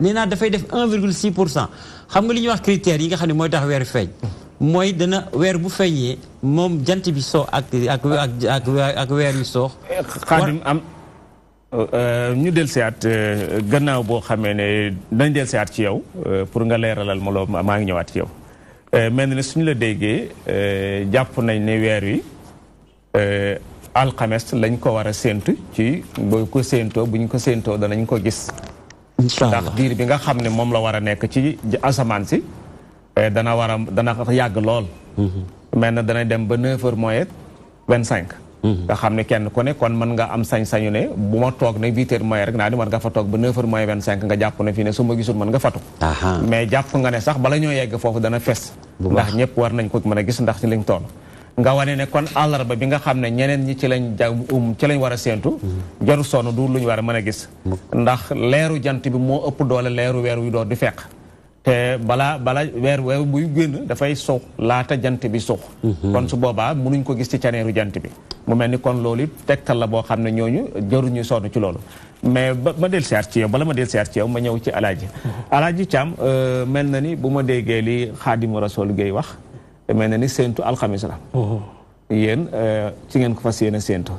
nee naa dafay def 1,6% xam nga li ñuy wax critères yi nga xam ne mooy tax weer feeñ. mooy dana weer bu feeñee moom jant bi soo ak weer wi soox. Xaadim am. ñu dellusiwaat gannaaw boo xamee ne dañ dellusiwaat ci yow pour nga leeralal ma loo maa ngi ñëwaat ci yow mel na ne suñu la déggee jàpp nañ ne weer wi alxames lañ ko war a séentu ci bu ko séentoo buñ ko séentoo danañ ko gis. incha allah ndax diir bi nga xam ne moom la war a nekk ci asamaan si dana yàgg lool. mel na dana dem ba 9h moins 25. nga xam ne kenn ku ne kon mën nga am sañ-sañu ne bu ma toog ne 8h moins rek naa di war nga fa toog ba 9h moins 25 nga jàpp ne fii ne su ma gisul mën nga fatu. mais jàpp nga ne sax bala ñoo yegg foofu dana fes. ndax ñëpp war nañ ko mën a gis ndax ci liñ toll. nga wane ne kon àllarba bi nga xam ne ñeneen ñi ci lañ war a séentu. jaru sonn du lu ñu war a mën a gis. ndax leeru jant bi moo ëpp doole leeru weer wi door di fekk. te bala weer buy génn dafay suux laata jant bi suux. kon su boobaa mënuñ ko gis ci caneeru jant bi. mu mel ni kon loolu it tegtal la boo xam ne ñooñu jaruñu sonn ci loolu. mais ma del siyaat ci yow bala ma del siyaat ci yow ma ñëw ci alaaji. alaaji Thiam mel na ni bu ma déggee li Xaadimu Rasuul Gueye wax. mel na ni séentu alxamis la. yéen ci ngeen ko fas yéene séentu.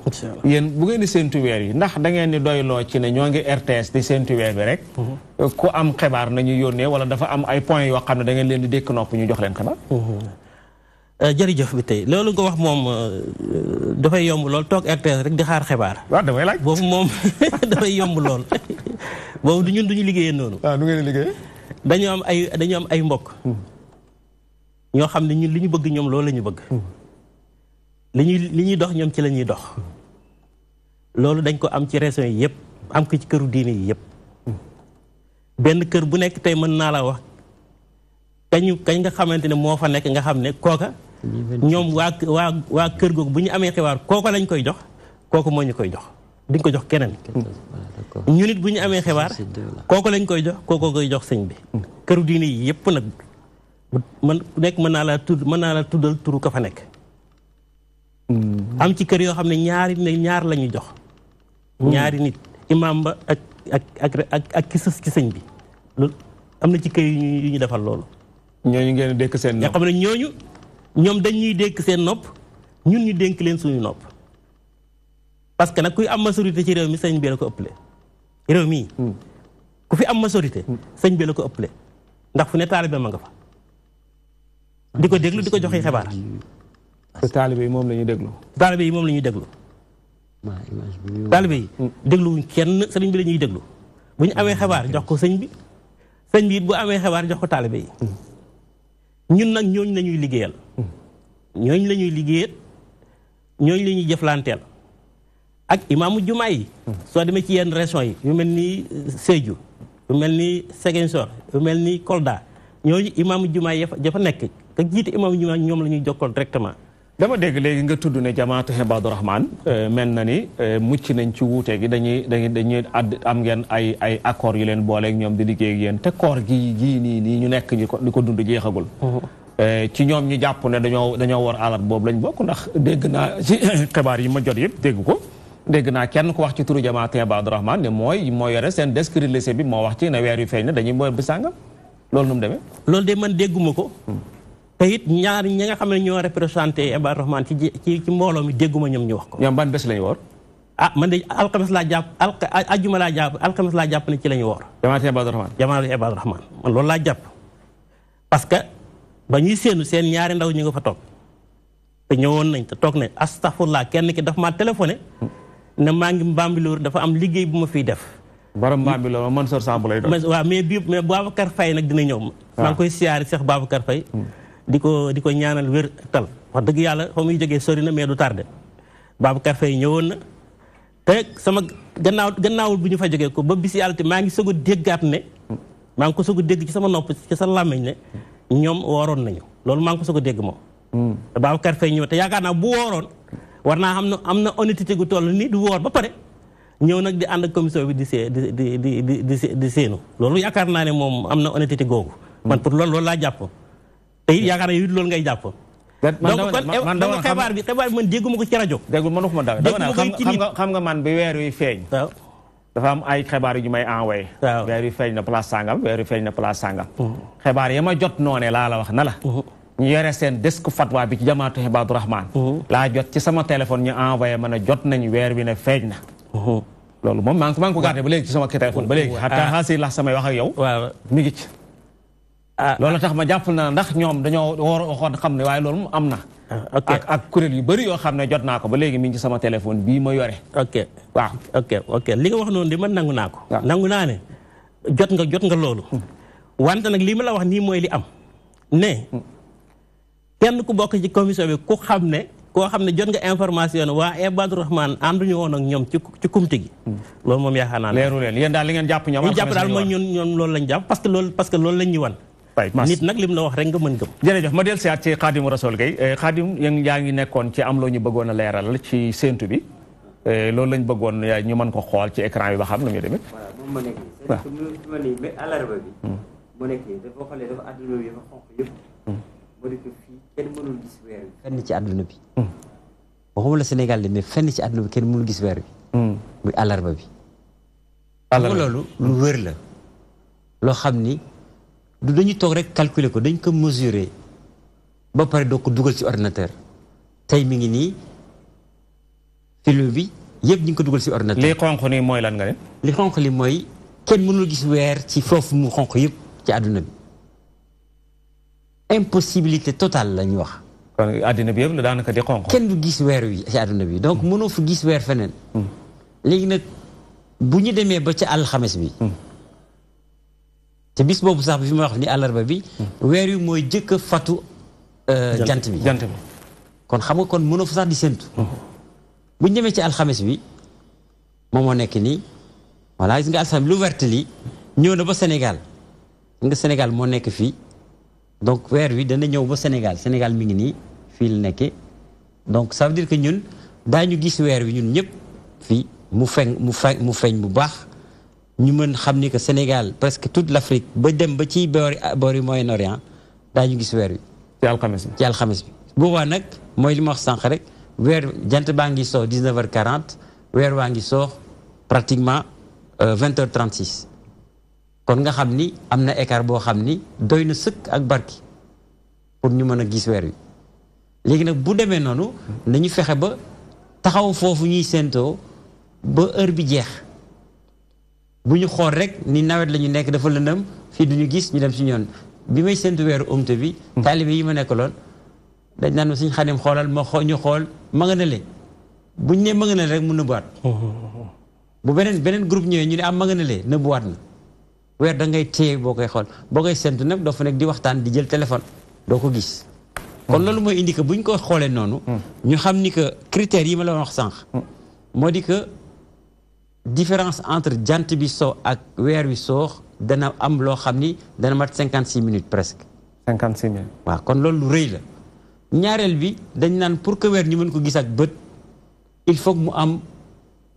yéen bu ngeen di séentu weer yi ndax da ngeen di doyloo ci ne ñoo ngi RTS di séentu weer bi rek. ku am xibaar nañu yónnee wala dafa am ay points yoo xam ne da ngeen leen di dékk nopp ñu jox leen xibaar. jërëjëf bi tey loolu nga wax moom dafay yomb lool toog RTS rek di xaar xibaar. waaw damay laaj boobu moom dafay yomb lool boobu ñun duñu liggéeyee noonu. waaw nu ngeen di liggéeyee. dañu am ay mbokk. ñoo xam ne ñun li ñu bëgg ñoom loolu la ñu bëgg. li ñuy dox ñoom ci la ñuy dox. loolu dañ ko am ci régions yi yëpp am ko ci këru diine yi yëpp. benn kër bu nekk tey mën naa la wax kañ nga xamante ne moo fa nekk nga xam ne kooka. ñoom waa kër googu bu ñu amee xibaar kooka lañ koy jox kooku moo ñu koy jox duñ ko jox keneen. ñu nit bu ñu amee xibaar kooku lañ koy jox kooku koy jox sëñ bi. këru diine yi yëpp nag. man nekk mën naa la tuddal turu ka fa nekk. am ci kër yoo xam ne ñaar la ñuy jox. ñaari nit imaam ba ak ki sës ci sëñ bi loolu am na ci kër yu ñu defal loolu. ñooñu ngeen dékk seen nopp. nga xam ne ñoom dañuy dékk seen nopp ñun ñu dénk leen suñu nopp. parce que nag kuy am majorité ci réew mi sëñ bi la ko ëppale. réew mii. ku fi am majorité. sëñ bi la ko ëppale ndax fu ne taalibe ma nga fa. di ko déglu di ko joxe xibaar. te taalibe yi moom la ñuy déglu. taalibe yi moom la ñuy déglu. taalibe yi dégluwuñ kenn sëriñ bi la ñuy déglu. bu ñu amee xibaar jox ko sëñ bi sëñ bi it bu amee xibaar jox ko taalibe yi. ñun nag ñooñu la ñuy liggéeyal. ñooñu la ñuy liggéeyal ñooñu la ñuy jëflanteel. ak imaamu jumaa yi. soo demee ci yenn régions yi yu mel ni Sédhiou yu mel ni Ziguinchor yu mel ni Kolda ñooñu imaamu jumaa yi fa nekk. te jiite imam ñu ñoom la ñuy jokkal directement. dama dégg léegi nga tudd ne jamaatu Hibaadu Rahmaan mel na ni mucc nañ ci wuute gi dañuy am ngeen ay accords yu leen booleeg ñoom di liggéey ak yéen te koor gii nii ñu nekk di ko dund jeexagul. ci ñoom ñu jàpp ne dañoo war alat boobu lañ bokk ndax dégg naa ci xibaar yi ma jot yëpp dégg ko. dégg naa kenn ku wax ci turu jamaatu Hibaadu Rahmaan ne moo yore seen desk lycée bi moo wax ci ne weer yu feeñ na dañuy mooy bi sàngam loolu nu mu demee. loolu de man dégguma ko. te it ñaar ñi nga xam ne ñoo représenté Hibaadu Rahmaan ci mbooloo mi dégguma ñoom ñu wax ko. ñoom ban bés lañu woor. man de alxames laa jàpp ajjuma laa jàpp alxames laa jàpp ne ci la ñu woor. jamaatu Hibaadu Rahmaan. jamaatu Hibaadu Rahmaan man loolu laa jàpp. parce que ba ñuy séenu seen ñaari ndaw ñu nga fa toog te ñëwoon nañ te toog ne astafurlaa kenn ki daf maa téléphoné ne maa ngi Bambilor dafa am liggéey bu ma fiy def. borom Bambilor Mansour Samb lay doon. waaw mais Babacar Faye nag dina ñëw. maa ngi koy siyaari Cheikh Babacar Faye. di ko ñaanal wér tal wax dëgg yàlla fa muy jógee sori na mais du tardé Babacar Faye ñëwoon na te sama gannaawul bu ñu fa jógee ko ba bis yàlla te maa ngi soog a déggaat ne maa ngi ko soog a dégg ci sama nopp ci sa làmmiñ ne ñoom wooroon nañu loolu maa ngi ko soog a dégg moom te Babacar Faye ñëw te yaakaar naa bu wooroon war naa am na honnêteté gu toll nii du woor ba pare ñëw nag di ànd ak commission bi di seenu loolu yaakaar naa ne moom am na honnêteté googu man pour loolu laa jàpp te it yaakaar naa loolu ngay jàpp. donc xibaar bi man dégguma ko ci rajo. déggul man waxuma dara xam nga man bi weer wi feeñ. waaw dafa am ay xibaar yu ñu may envoyé. waaw weer wi feeñ na place sangam weer wi feeñ na place sangam. xibaar ya ma jot noonee laa la wax na la. ñu yore seen desk fatwa bi ci jamaatu Hibaadu Rahmaan. laa jot ci sama téléphone ñu envoyé ma ne jot nañu weer wi ne feeñ na. loolu moom maa ngi ko gardé ba léegi ci sama téléphone ba léegi. xataa xaasi la samay wax ak yow. waaw mi ngi ci. loolu tax ma jàpp na ndax ñoom dañoo waxoon xam ne waaye loolu am na. ak kuréel yu bëri yoo xam ne jot naa ko ba léegi mi ngi ci sama téléphone bii ma yore. ok li nga wax noonu de man nangu naa ko. nangu naa ne jot nga loolu. wante nag lii ma la wax nii mooy li am. ne kenn ku bokk ci commission bi koo xam ne jot nga information waa Ibaadu Rahmaan ànduñu woon ak ñoom ci kumte gi. loolu moom yaakaar naa ne. leeru leen yéen daal li ngeen jàpp ñoom. li jàpp daal mooy ñun loolu lañ jàpp parce que loolu lañ ñu wan. nit nag lim la wax rek nga mën gëm. jërëjëf ma del siyaat ci Xaadimu Rasuul Gueye Xaadim yéen yaa ngi nekkoon ci am loo ñu bëggoon a leeral ci séentu bi loolu lañ bëggoon ñu mën ko xool ci écran bi ba xam nu muy demee. voilà moom ma nekk nii. waaw su ma nii ba àllarba bi. mu nekk nii dafa xoolee dafa àdduna bi dafa xonq yëpp. moo di ko fii kenn mënul gis weer bi. fenn ci àdduna bi. waxuma la Sénégal de mais fenn ci àdduna bi kenn mënul gis weer bi. muy àllarba bi. àllarba loolu lu wér la. loo xam ni du dañu toog rek calculer ko dañ ko mesurer ba pare doo ko dugal ci ordinateur tey mi ngi nii film bi yëpp ñu ngi ko dugal ci ordinateur. li xonq nii mooy lan nga ne. li xonq li mooy kenn mënul gis weer ci foofu mu xonq yëpp ci àdduna bi impossibilité totale la ñu wax. kon àddina bi yëpp la daanaka di xonq. kenn du gis weer wi ci àdduna bi donc mënoo fa gis weer feneen. léegi nag bu ñu demee ba ca alxames bi. te bis boobu sax bi fi ma wax ni àllarba bi. weer wi mooy jëkk a fatu jant bi. kon xam nga kon mënoo fa sax di séntu. bu ñu demee ci alxames bi moom moo nekk nii voilà gis nga alxames lu wert li ñëw na ba Sénégal nga Sénégal moo nekk fii donc weer wi dana ñëw ba Sénégal mi ngi nii fii la nekkee donc ça veut dire que ñun daañu gis weer wi ñun ñëpp fii mu feeñ bu baax. ñu mën xam ni que Sénégal presque toute l'Afrique ba dem ba ci boori Moyen-Orient daañu gis weer wi. ci alxames bi boobaa nag mooy li ma wax sànq rek weer jant baa ngi soox 19h40 weer waa ngi soox pratiquement 20h36 kon nga xam ni am na écart boo xam ni doy na sëkk ak barki pour ñu mën a gis weer wi. léegi nag bu demee noonu nañu fexe ba taxaw foofu ñuy séentoo ba heure bi jeex. bu ñu xool rek ni nawet la ñu nekk dafa lëndëm fii du ñu gis ñu dem si ñoon bi may séntu weeru umte bi. taalibe yi ma nekkaloon dañ naan suñ Xaadim xoolal ñu xool ma nga ne le bu ñu nee ma nga ne le rek mu nëbbuwaat. bu beneen groupe ñëwee ñu ne am ma nga ne le nëbbuwaat na weer da ngay téye boo koy xool boo koy séntu nag doo fa nekk di waxtaan di jël téléphone doo ko gis. kon loolu mooy indi que bu ñu ko xoolee noonu. ñu xam ni que critères yi ma la wax sànq. moo di que. différence entre jant bi soo ak weer wi soox dana am loo xam ni dana mat 56 minutes presque. 56 minutes. waaw kon loolu lu rëy la ñaareel bi dañ naan pour que weer ñu mën ko gis ak bët il faut que mu am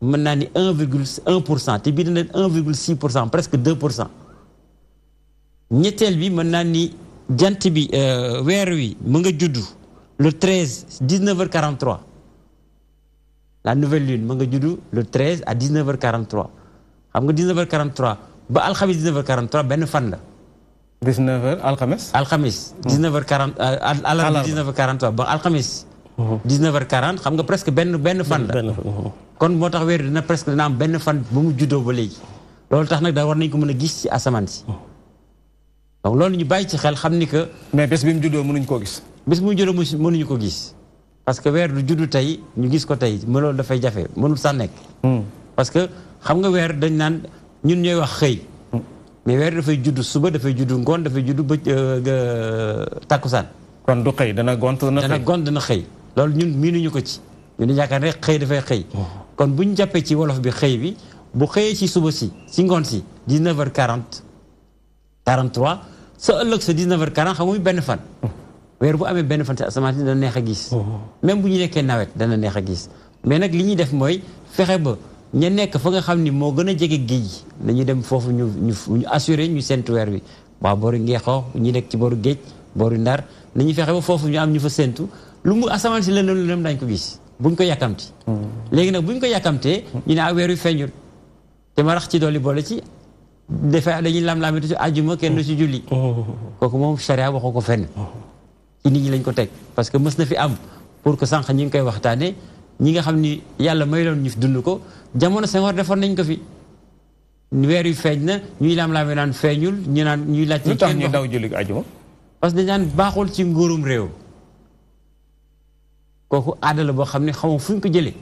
mën naa ni 1,1% te bii dana 1,6% presque 2%. ñetteel bi mën naa ni jant bi weer wi mu nga juddu le 13 19h43. la nouvelle lune ma nga juddu le 13 à 19h43 xam nga 19h43 ba alxamis 19h43 benn fan la. 19h alxames. alxamis 19h40 àllarba 19h43 ba alxamis. 19h40 xam nga presque benn fan la. kon moo tax weer dina presque dina am benn fan ba mu juddoo ba léegi. loolu tax nag da war nañ ko mën a gis ci asamaan si. donc loolu ñu bàyyi ci xel xam ni que. mais bés bi mu juddoo mënuñ koo gis. bés bi mu juddoo mënuñu ko gis. parce que weer du juddu tey ñu gis ko tey loolu dafay jafe mënul sax nekk. parce que xam nga weer dañ naan ñun ñooy wax xëy. mais weer dafay juddu suba dafay juddu ngoon dafay juddu ba takkusaan. kon du xëy dana gont dana xëy. loolu ñun miinuñu ko ci. ñu dañu yaakaar rek xëy dafay xëy. kon bu ñu jàppee ci wolof bi xëy bi bu xëyee ci suba si ngoon si 19h40 43 sa ëllëg sa 19h40 xam nga benn fan. weer bu amee benn fan ci asamaan si dana neex a gis. même bu ñu nekkee nawet dana neex a gis. mais nag li ñuy def mooy fexe ba ña nekk fa nga xam ni moo gën a jege géej gi nañu dem foofu ñu assuré ñu séntu weer bi waaw booru Ngeexoo ñi nekk ci booru géej booru Ndar nañu fexe ba foofu ñu am ñu fa séntu lu mu asamaan si lëndëm dañ ko gis buñ ko yàkkamti. léegi nag buñ ko yàkkamtee ñu ne weer wi feeñul te ma rax ci dolli boole ci defee dañuy lam-laamete ci àjjuma kenn du ci julli. kooku moom charia waxoo ko fenn. ci nit ñi lañ ko teg parce que mës na fi am pour que sànq ñi ngi koy waxtaane ñi nga xam ni yàlla may loon ñu fi dund ko jamono Senghor defoon nañ ko fi weer yu feeñ na ñuy laam-laame naan feeñul ñu naan ñuy laaj. lu tax ñu daw julli àjjuma. parce que dañ naan baaxul ci nguurum réew kooku aada la boo xam ne xaw ma fu ñu ko jëlee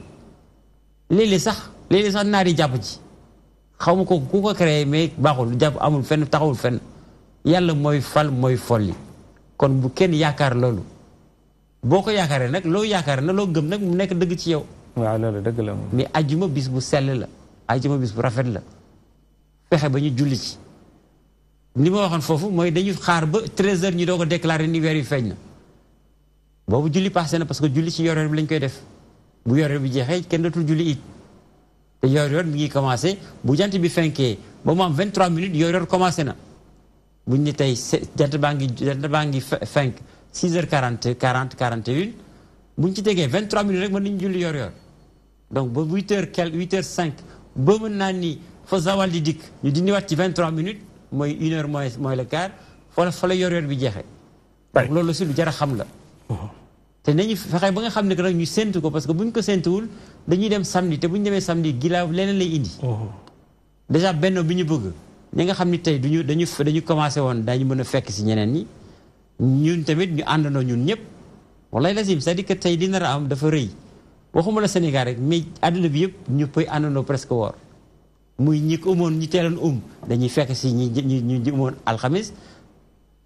léeg-léeg sax naar yi jàpp ci xaw ma ko ku ko créé mais baaxul jàpp amul fenn taxawul fenn yàlla mooy fal mooy folli kon bu kenn yaakaar loolu boo ko yaakaaree nag loo yaakaar na loo gëm nag mu nekk dëgg ci yow. waaw loolu dëgg la moom. mais ajjuma bis bu sell la ajjuma bis bu rafet la fexe ba ñu julli ci li ma waxoon foofu mooy dañu xaar ba 13h ñu doo ko déclaré ni weer yu feeñ na boobu julli passé na parce que julli ci yor-yor bi lañ koy def bu yor-yor bi jeexee kenn dootul julli it te yor-yor mi ngi commencé bu jant bi fenkee ba mu am 23 minutes yor-yor commencé na buñ ne tey jant baa ngi fenk 6h40 41 buñ ci tegee 23 minutes rek mën nañu julli yor-yor donc ba 8h05 ba mën naa ni fa zawal di dikk ñu dindiwaat ci 23 minutes mooy 1h mooy le quart fa la yor-yor bi jeexee. donc loolu aussi lu jar a xam la. te nañu fexe ba nga xam ne que nag ñu séntu ko parce que buñ ko séntuwul dañuy dem samedi te bu ñu demee samedi gilaaw leneen lay indi. déjà benn bi ñu bëgg ñi nga xam ni tey dañu commencé woon daañu mën a fekk si ñeneen ñi ñun tamit ñu àndandoo ñun ñëpp wallaay lazim c'est-à-dire que tey li nar a am dafa rëy waxuma la Sénégal rek mais àdduna bi yëpp ñu koy àndandoo presque woor muy ñi ko umoon ñi teeloon dañuy fekk si ñi umoon alxamis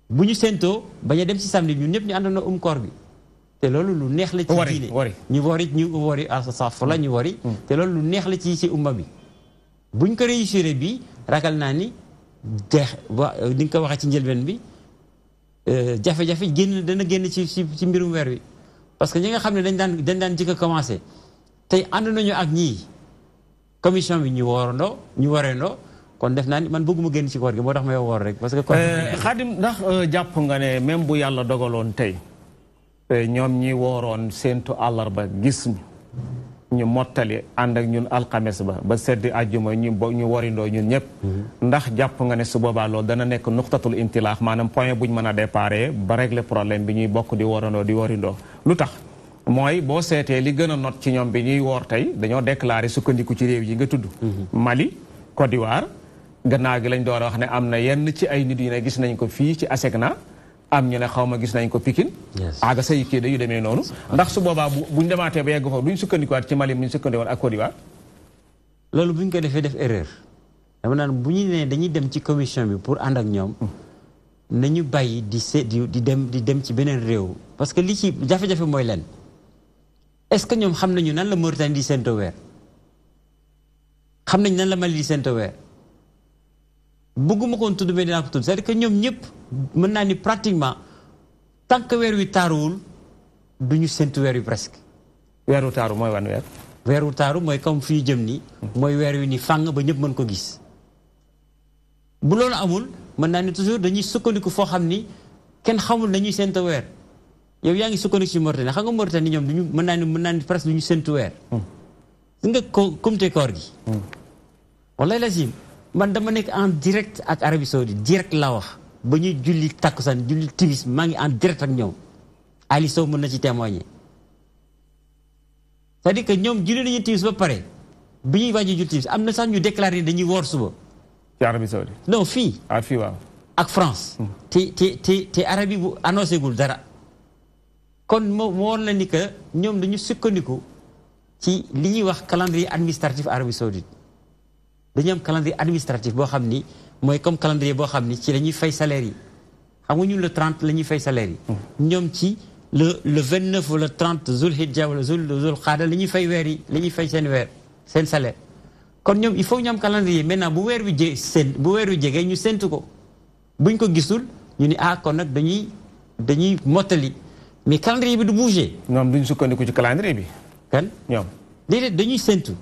bu ñu séentoo bañ a dem si samedi ñun ñëpp ñu àndandoo koor bi te loolu lu neex la ci diine ñu wori saf la ñu wori te loolu lu neex la ci umma bi buñ ko réussir bi ragal naa ni jeex ni nga ko waxee ci njëlbeen bi jafe-jafe dana génn ci mbirum weer wi parce que ñi nga xam ne dañ daan jëkk a commencé tey ànd nañu ak ñii commission bi ñu wareendoo kon def naa ni man bëgguma génn ci koor gi moo tax may woor rek parce que Xaadim ndax jàpp nga ne même bu yàlla dogaloon tey ñoom ñi wooroon séentu àllarba gis ñu mottali ànd ak ñun alxames ba seddi àjjuma ñu warindoo ñun ñëpp ndax jàpp nga ne su boobaa loolu dana nekk nuxtatul intilaax maanaam point buñ mën a déparé ba régler problème bi ñuy bokk di warandoo di warindoo lu tax mooy boo seetee li gën a not ci ñoom bi ñuy woor tey dañoo déclaré sukkandiku ci réew yi nga tudd Mali Côte d'Ivoire gannaaw gi lañ door a wax ne am na yenn ci ay nit yu ne gis nañ ko fii ci ASECNA am ñu ne xaw ma gis nañ ko Pikine aga say kii yu demee noonu ndax su boobaa buñ demaatee ba yegg foofu duñ sukkandikuwaat ci Mali buñ sukkandikoon ak Côte d'Ivoire loolu buñ ko defee def erreur dama naan bu ñu nee dañuy dem ci commission bi pour ànd ak ñoom nañu bàyyi di dem ci beneen réew parce que li ci jafe-jafe mooy leen est-ce que ñoom xam nañu nan la Mauritanie di séentoo weer xam nañ nan la Mali di séentoo weer bëgguma koon tudd mais dinaa ko tudd c'est-à-dire que ñoom ñëpp mën naa ni pratiquement tant que weer wi taaruwul du ñu séntu weer wi presque. weeru taaru mooy wan weer. weeru taaru mooy comme fii jëm nii. mooy weer wi ni fàng ba ñëpp mën ko gis. bu loolu amul mën naa ni toujours dañuy sukkandiku foo xam ni kenn xamul dañuy séntu weer yow yaa ngi sukkandiku ci Mauritanie xam nga Mauritanie ñoom duñu mën naa ni presque du ñu séntu weer. gis nga kumte koor gi. wallaay lazim man dama nekk en direct ak Arabie Saoudite direct laa wax ba ñuy julli takkusaan julli timis maa ngi en direct ak ñoom Ali Sow mën na ci témoigner c'est-à-dire que ñoom julli nañu timis ba pare bi ñuy wàññi julli timis am na sax ñu déclaré dañuy woor suba. ci Arabie Saoudite. non fii. fii waaw. ak France. te Arabie bu annoncé gul dara. kon moo woon la ni que ñoom dañu sukkandiku ci li ñuy wax calendrier administratif Arabie Saoudite. dañu am calendrier administratif boo xam ni mooy comme calendrier boo xam ni ci la ñuy fay salaire yi xam nga ñun le 30 la ñuy fay salaire yi. ñoom ci le 29 wala 30 Zul Hijja wala Zul Qaada la ñuy fay weer yi la ñuy fay seen salaire. kon ñoom il faut ñu am calendrier maintenant bu weer wi jegee ñu séntu ko buñ ko gisul ñu ni kon nag dañuy mottali mais calendrier bi du bouger. ñoom duñ sukkandiku ci calendrier bi. kan ñoom. déedéet dañuy séntu.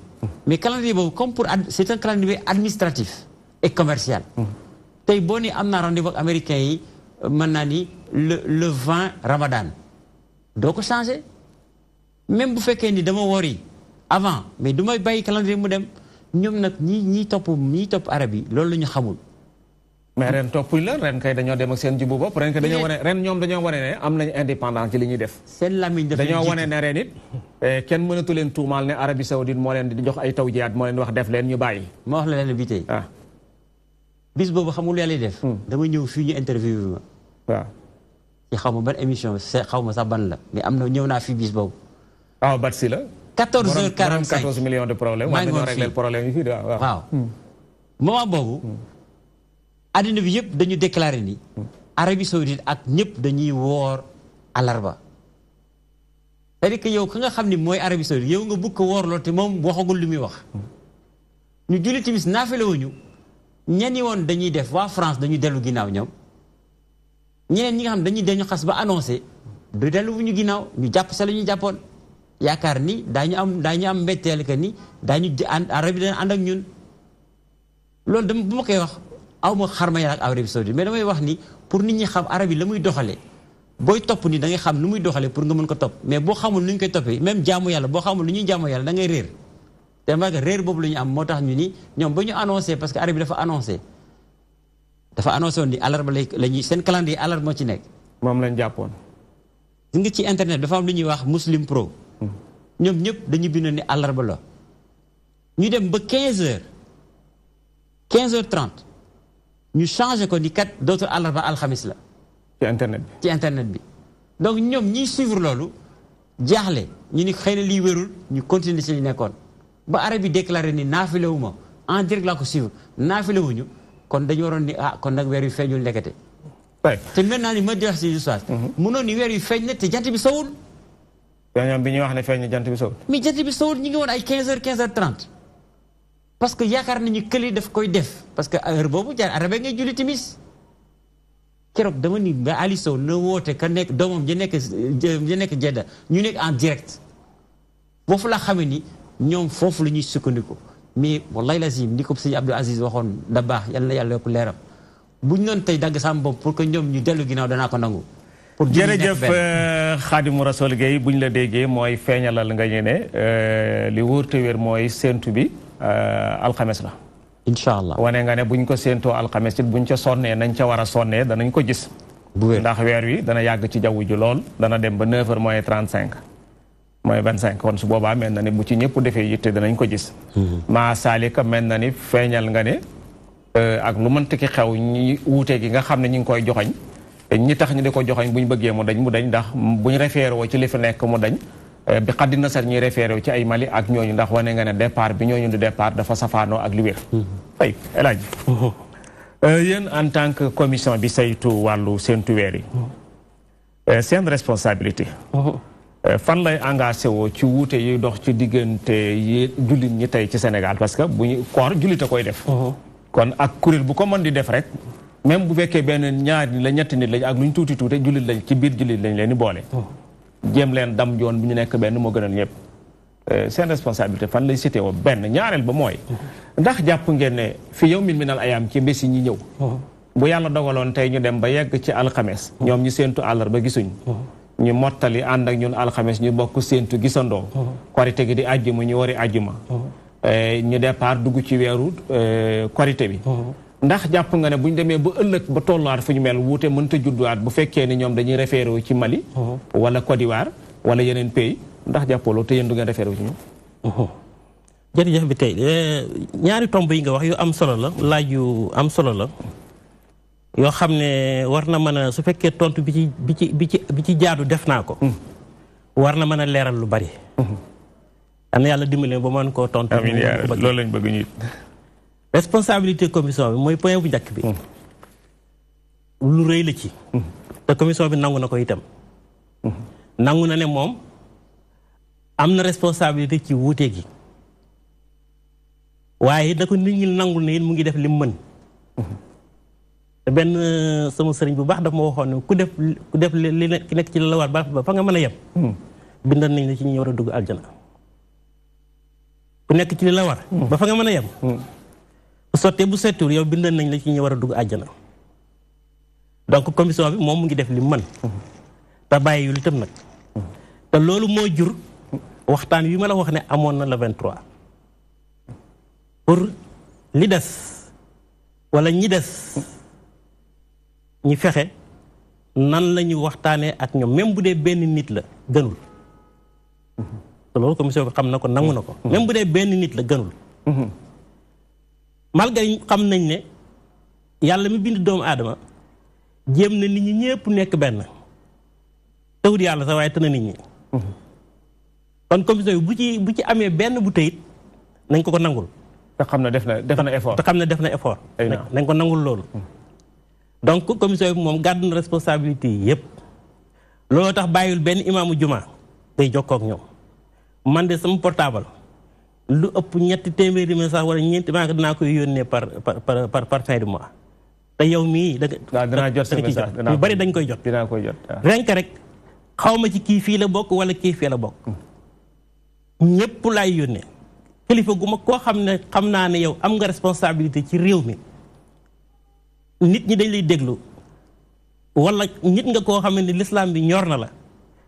mais calendrier boobu comme c'est un calendrier administratif et commercial. tey boo ni am naa rendez-vous ak américains yi mën naa ni le 20 Ramadan doo ko changé même bu fekkee ni dama wori avant mais du may bàyyi calendrier mu dem ñoom nag ñi topp arab yi loolu la ñu xamul. mais ren toppuñ la ren kay dañoo dem ak seen jibu bopp ren kay ñoom dañoo wane ne am nañu indépendance ci li ñuy def. seen lamiñ dafa dañoo wane ne ren it kenn mënatu leen tuumaal ne Arabie Saoudite moo leen di jox ay tawjiyaat moo leen di wax def leen ñu bàyyi. ma wax la leen bi tey. bis boobu xamul yàlla def. dama ñëw fii ñu interview ma. waaw. ci xaw ma ban émission xaw ma sax ban la mais am na ñëw naa fii bis boobu waaw Batsi la. 14h45 14 millions de problèmes. maa ngi woon régler problème yi fii waaw. moment boobu. adduna bi yëpp dañu déclaré ni. Arabie Saoudite ak ñëpp dañuy woor alarba. c'est-à-dire que yow ka nga xam ni mooy Arabie Saoudite yow nga bëgg ko woorloo te moom waxagul lu muy wax. ñu julli timis naafile wuñu ñenn woon dañuy def waa France dañuy dellu ginnaaw ñoom. ñeneen ñi nga xam dañu xas ba annoncé du dellu wu ñu ginnaaw ñu jàpp sa la ñu jàppoon yaakaar ni daañu am mbetteel que ni daañu Arabie dana ànd ak ñun. loolu dama bu ma koy wax aw ma xarma yàlla ak Arabie Saoudite mais damay wax ni pour nit ñi xam Arabie la muy doxalee booy topp ni da ngay xam nu muy doxalee pour nga mën ko topp mais boo xamul nu ñu koy toppee même jaamu yàlla boo xamul lu ñuy jaamu yàlla da ngay réer. te ma réer boobu la ñu am moo tax ñu ni ñoom ba ñu annoncé parce que Arabie dafa annoncé woon ni alarba la ñuy seen calendrier alarba moo ci nekk. moom lañ jàppoon. gis nga ci internet dafa am lu ñuy wax Muslim Pro. ñoom ñëpp dañu bindoon ni alarba la. ñu dem ba 15h 15h30 ñu changé ko ni kat dootul alarba alxamis la. ci internet bi. donc ñoom ñiy suivre loolu jaaxle ñu ni xëy na lii wérul ñu continuer ci li nekkoon. ba Arabie déclaré ni naafile wu ma en direct laa ko suivre naafile wuñu kon dañu waroon ni kon nag weer yu feeñul ndekete. te maintenant ni ma di wax si histoire. mënoon ni weer yu feeñ na te jant bi sowul. ñoom bi ñuy wax ne feeñ na jant bi sowul. mais jant bi sowul ñu ngi woon ay 15h 15h30. parce que yaakaar nañu këli daf koy def parce que heure boobu jaar Arabie ngay julli timis. keroog dama ni ba Ali Sow na woote ka nekk doomam ja nekk Jedda ñu nekk en direct foofu la xamee ni. ñoom foofu la ñuy sukkandiku mais wallahi lazim ni ko sëñ Abdou Aziz waxoon da baax yal na yàlla yokk leeram bu ñu doon tey dagg sama bopp pour que ñoom ñu dellu ginnaaw danaa ko nangu. pour jërëjëf Khadimou Rassoul Gueye bu ñu la déggee mooy feeñalal nga ñu ne li wóor te wér mooy séentu bi alxames la. incha allah wane nga ne buñ ko séentoo alxames it buñ ca sonnee nañ ca war a sonnee danañ ko gis. bu wér ndax weer wi dana yàgg ci jaww ji lool dana dem ba 9h moins 35. mooy 25 kon su boobaa mel na ni bu ci ñëpp defee yitte danañ ko gis. maa saalika mel na ni feeñal nga ne ak lu mënti ki xew ñi wuute gi nga xam ne ñi ngi koy joxoñ ñi tax ñu di ko joxoñ bu ñu bëggee mu dañ ndax bu ñu référé woo ci li fi nekk mu dañ bi xaddi na sax ñuy référé wu ci ay Mali ak ñooñu ndax wane nga ne départ bi ñooñu du départ dafa safaanoo ak li wér. ay El Hadj yéen en tant que commission bi saytu wàllu séentu weer yi seen responsabilité. fan lay engagé woo ci wuute yi dox ci diggante yi jullit ñi tey ci Sénégal parce que bu ñu koor jullit a koy def. kon ak kuréel bu ko mën di def rek même bu fekkee benn ñaar nit la ñetti nit lañ ak lu ñu tuuti tuuti jullit lañ ci biir jullit lañ leen di boole. jéem leen dam joon bi ñu nekk benn moo gënal ñëpp. seen responsabilité fan lay cité woo benn ñaareel ba mooy. ndax jàpp ngeen ne fi yow min minal ayaam ci mbés yi ñi ñëw. bu yàlla dogaloon tey ñu dem ba yegg ci alxames. ñoom ñu séentu àllarba gisuñ. ñu mottali ànd ak ñun alxames ñu bokk séentu gisandoo. korite gi di àjjuma ñu wari àjjuma. ñu départ dugg ci weeru korite bi. ndax jàpp nga ne bu ñu demee ba ëllëg ba tolluwaat fu ñu mel wuute mënta judduwaat bu fekkee ni ñoom dañuy référé wu ci Mali. wala Côte d'Ivoire wala yeneen pays ndax jàppaloo te yéen du ngeen référé wu ci ñoom. jërëjëf bi tey ñaari tomb yi nga wax yu am solo la laaj yu am solo la. yoo xam ne war na mën a su fekkee tontu bi ci jaadu def naa ko. war na mën a leeral lu bari. am na yàlla dimbali ba mën koo tontu. amiin yaa loolu lañ bëgg ñu. responsabilité commission bi mooy point bu njëkk bi. lu rëy la ci. te commission bi nangu na ko itam. nangu na ne moom am na responsabilité ci wuute gi. waaye da ko nit ñi nangul ne mu ngi def li mu mën. benn sama sëriñ bu baax daf ma waxoon ne ku def li ki nekk ci la war ba fa nga mën a yem. bindal nañ la ci ñi war a dugg aljana. ku nekk ci li la war. ba fa nga mën a yem. bu sottee bu settul yow bindal nañ la ci ñi war a dugg aljana. donc commission bi moom mu ngi def li mu mën. te bàyyiwul itam nag. te loolu moo jur waxtaan wi ma la wax ne amoon na le 23. pour li des wala ñi des. ñi fexe nan la ñu waxtaanee ak ñoom même bu dee benn nit la gënul. te loolu commission bi xam na ko nangu na ko. même bu dee benn nit la gënul. malgré xam nañ ne yàlla mi bind doomu aadama jéem na nit ñi ñëpp nekk benn. tawut yàlla sax waaye tëna nit ñi. kon commission bi bu ci amee benn bu tëyit nañ ko nangul. te xam ne def na effort. te xam ne def na effort. nañ ko nangul loolu. donc commission bi moom gàddu na responsabilité yi yëpp. looloo tax bàyyil benn imaamu juma day jokkoo ak ñoom. man de sama portable lu ëpp 300 message wala ñeenti maa dinaa koy yónnee par fin du mois. te yow mii da nga. waaw dinaa jot sa message ñu bari dañ koy jot. dinaa koy jot renk rek xaw ma ci kii fii la bokk wala kii fii la bokk. ñëpp laay yónnee. kilifa gu ma koo xam ne xam naa ne yow am nga responsabilité ci réew mi nit ñi dañ lay déglu wala nit nga koo xam ne l'islam bi ñor na la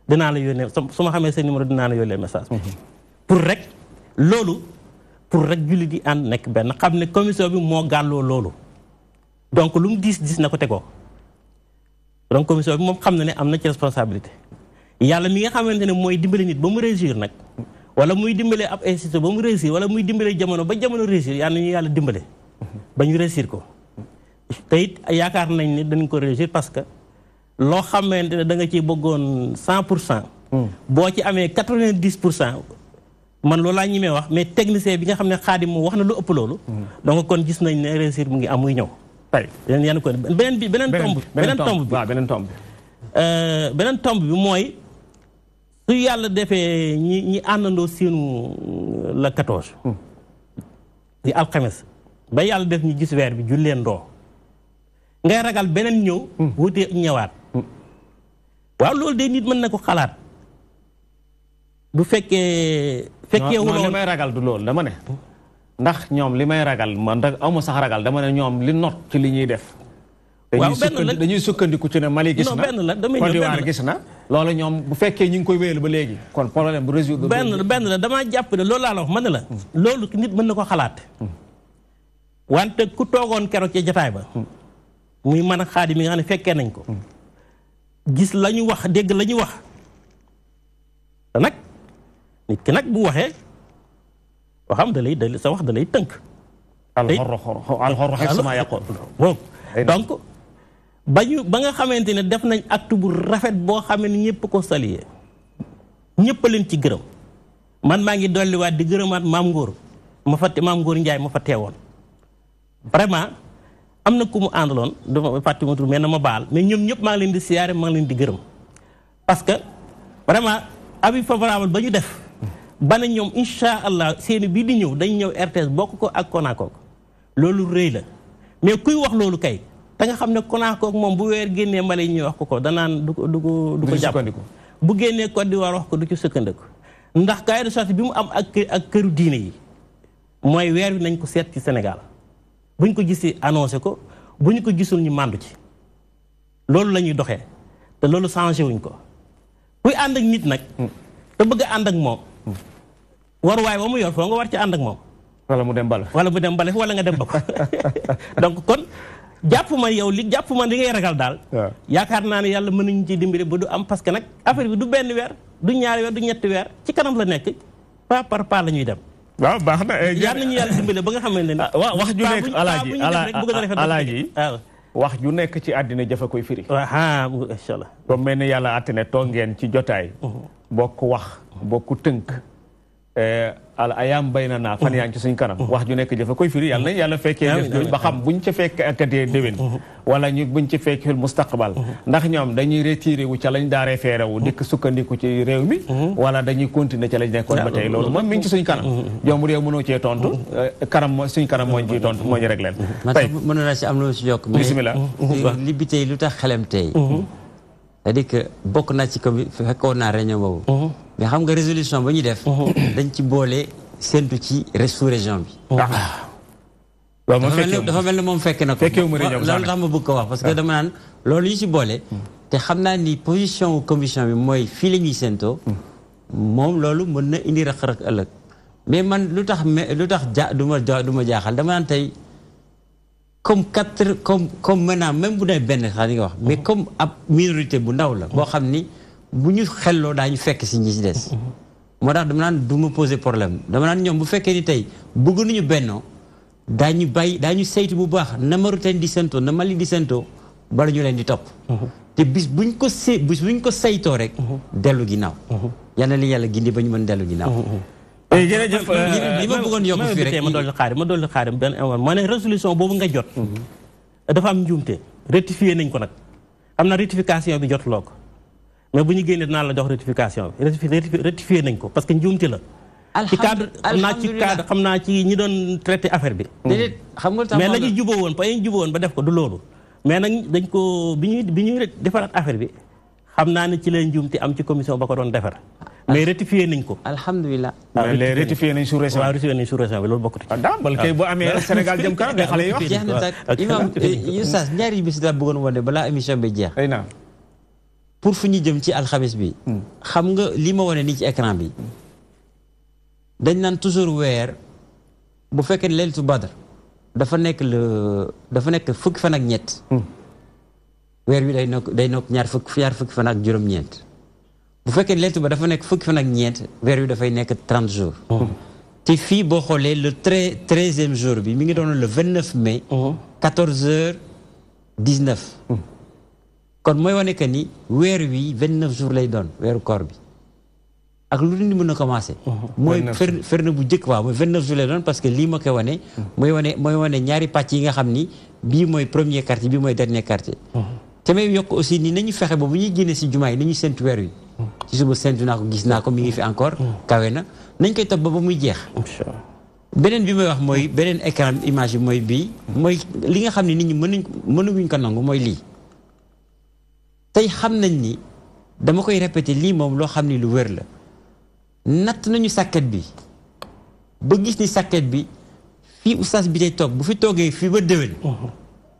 dinaa la yónnee su ma xamee seen numéro dinaa la yónnee message. pour rek julli di ànd nekk benn xam ne commission bi moo gàlloo loolu. donc lu mu diis na ko tegoo donc commission bi moom xam na ne am na ci responsabilité yàlla mi nga xamante ne mooy dimbali nit ba mu réussir nag. wala muy dimbale ab institut ba mu réussir wala muy dimbale jamono ba jamono réussir yal nañu yàlla dimbale ba ñu réussir ko te it yaakaar nañ ne dañ ko réussir parce que loo xamante ne da nga ciy bëggoon 100%. boo ci amee 90%. man loolu laa ñi may wax mais technicien bi nga xam ne Xaadim mu wax na lu ëpp loolu. donc kon gis nañ ne réussir mu ngi am muy ñëw. tey yan ko beneen tomb bi mooy. su yàlla defee ñi àndandoo seenu la 14. di alxames ba yàlla def ñu gis weer bi julleen doo ngay ragal beneen ñëw. wutee ñëwaat. waaw loolu de nit mën na ko xalaat bu fekkee. non li may ragal du loolu dama ne. ndax ñoom li may ragal man amu sax ragal dama ne ñoom li not ci li ñuy def. waaw benn la dañuy sukkandiku ci ne Mali gis na. non benn la damay Côte d'Ivoire gis na. loolu ñoom bu fekkee ñu ngi koy wéyal ba léegi. kon problème bu résoudre. benn la damaa jàpp ne loolu laa la wax man ne la. loolu nit mën na ko xalaat. wante ku toogoon keroog ci jataay ba. muy mën a Xaadim mi nga xam ne fekkee nañ ko. gis la ñu wax dégg la ñu wax. te nag nit ki nag bu waxee waxam da lay sa wax da lay tënk. alxor xesuma yàqoon. donc. ba nga xamante ne def nañ acte bu rafet boo xam ne ñëpp ko salué ñëpp leen ci gërëm man maa ngi dolliwaat di gërëmaat maam Ngor maam Ngor Njaay ma fa teewoon vraiment am na ku mu àndaloon dama fàtte ma tur mais na ma baal mais ñoom ñëpp maa ngi leen di siyaare maa ngi leen di gërëm parce que vraiment avis favorable ba ñu def ba ne ñoom incha allah seeni bii di ñëw dañ ñëw RTS bokk ko ak Konakook loolu rëy la mais kuy wax loolu kay da nga xam ne Konakook moom bu weer génnee Mali ñuy wax ko danaan du ko jàpp bu génnee Côte d'Ivoire wax ko du ci sëkkandiku ndax cahier de charge bi mu am ak këru diine yi mooy weer wi nañ ko seet ci Sénégal buñ ko gisee annoncé ko bu ñu ko gisul ñu màndu ci loolu la ñuy doxee te loolu changé wuñ ko kuy ànd ak nit nag te bëgg a ànd ak moom waruwaay ba mu yor foo nga war ci ànd ak moom wala mu dem bale wala nga dem ba ko donc kon jàpp ma yow li ngay ragal daal yaakaar naa ne yàlla mën nañu ci dimbali ba du am parce que nag affaire bi du benn weer du ñaari weer du ñetti weer ci kanam la nekk pas par pas la ñuy dem waaw baax na yar nañu yàlla dimbali ba nga xamante ne wax ju nekk alaaji wax ju nekk ci àddina jafe koy firi waaw incha allah comme mel ni yàlla àtte ne toog ngeen ci jotaay bokk wax bokk tënk al ayam bay na naa fan yaa ngi ci suñ kanam wax ju nekk jafe koy firi yàlla fekkee jëf jooju ba xam buñ ca fekk akatee déwén wala buñ ci fekkul mustaqbal ndax ñoom dañuy retiré wu ca lañ daa référé wu dikk sukkandiku ci réew mi wala dañuy continuer ca lañ nekkoon ba tey loolu moom mi ngi ci suñ kanam jombu réew mënoo cee tontu suñ kanam mooñ ciy tontu moo ñu rek leen tey mënoon naa si am lu si yokk bismillah li bi tey lu tax xelam tey c'est-à-dire que bokk naa ci commune fekkoon naa réunion boobu mais xam nga résolution ba ñuy def dañ ci boole séntu ci sous-région bi dafa mel ne moom fekke na ko loolu tax ma bëgg ko wax parce que dama naan loolu ñu ci boole te xam naa ni position commission bi mooy fii la ñuy séntoo moom loolu mën na indi rëq-rëq ëllëg mais man lu tax du ma jaaxal dama naan tey comme maintenant même bu dee benn xaa nga wax mais comme ab minorité bu ndaw la boo xam ni bu ñu xelloo daañu fekk si ñi si des moo tax dama naan du ma poser problème dama naan ñoom bu fekkee ni tey bëgg nañu bennoo daañu saytu bu baax na Mauritanie di séntoo na Mali di séntoo bala ñu leen di topp te bis buñ ko saytoo rek dellu ginnaaw yal na li yàlla gindi ba ñu mën dellu ginnaaw. jërëjëf li ma bëggoon yokk fii rek ma dolli xaarim benn moo ne résolution boobu nga jot. dafa am njuumte rectifié nañ ko nag am na rectification bi jotuloo ko mais bu ñu génnee dinaa la jox rectification bi rectifié nañ ko parce que njuumte la. xam naa ci ñi doon traité affaire bi. déedéet xam nga mais la ñu juboo woon ba def ko du loolu. mais nag dañ ko bi ñuy defaraat affaire bi xam naa ne ci leen njuumte am ci commission ba ko doon defar. mais rectifié nañ ko. alhamdulilah. mais rectifié nañ sous région. waaw rectifié nañ sous région bi loolu bokkut. bal kay boo amee Sénégal jëm kanam day xale yi wax. jeex na tak imam Oustaz ñaari bis laa bëggoon wane balaa émission bi jeex. pour fu ñu jëm ci alxamis bi. xam nga li ma wane nii ci écran bi. dañ naan toujours weer bu fekkee leylatu badr dafa nekk fukki fan ak ñett. weer wi day nokk ñaar fukki fan ak juróom-ñeent. bu fekkee leylatu ba dafa nekk fukki fan ak ñeent weer wi dafay nekk 30 jours. te fii boo xoolee le 13e jour bi mi ngi doon le 29 mai. 14h19. kon mooy wane que ni weer wi 29 jours lay doon weeru koor bi. ak lu ni mën a commencé. mooy ferne bu njëkk waaw mooy 29 jours lay doon parce que lii ma koy wane. mooy wane ñaari pàcc yi nga xam ni bii mooy premier quartier bii mooy dernier quartier. te may yokk aussi ni nañu fexe ba bu ñuy génne si jumaa yi nañu séntu weer wi. ci suba séntu naa ko gis naa ko mi ngi fi encore. kawe na nañ koy topp ba muy jeex. beneen bi may wax mooy beneen écran image bi mooy bii. mooy li nga xam ne nit ñi mënuñ ko nangu mooy lii. tey xam nañ ni dama koy répété lii moom loo xam ni lu wér la. natt nañu sàkket bi ba gis ni sàkket bi fii oustaz bi tey toog bu fi toogee fii ba déwén.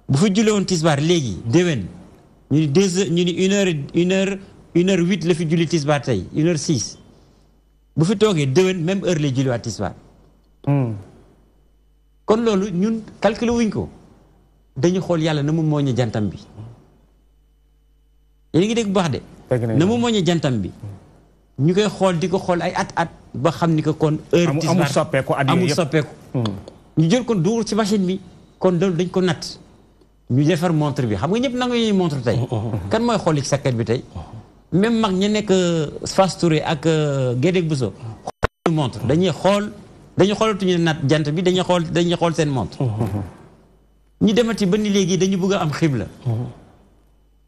bu fi jullee woon tisbaar léegi déwén ñu ni 2 heures ñu ni 1h08 la fi julli tisbaar tey 1h06 bu fi toogee déwén même heure lay julliwaat tisbaar. kon loolu ñun calculer wuñ ko dañu xool yàlla na mu mooñe jantam bi. yéen a ngi dégg bu baax de. na mu mooñe jantam bi. ñu koy xool di ko xool ay at ba xam ni que kon heure tisbaar amul soppeeku ñu jël kon dugal ci machine bi kon loolu dañ ko natt ñu defar montre bi xam nga ñëpp nangu ñuy montre tey kan mooy xool ci sakket bi tey même mag ña nekk Fass Touré ak Guédé Bousso xool montre dañuy xoolatuñu natt jant bi dañuy xool seen montre ñu demati ba ni léegi dañu bëgg a am xibla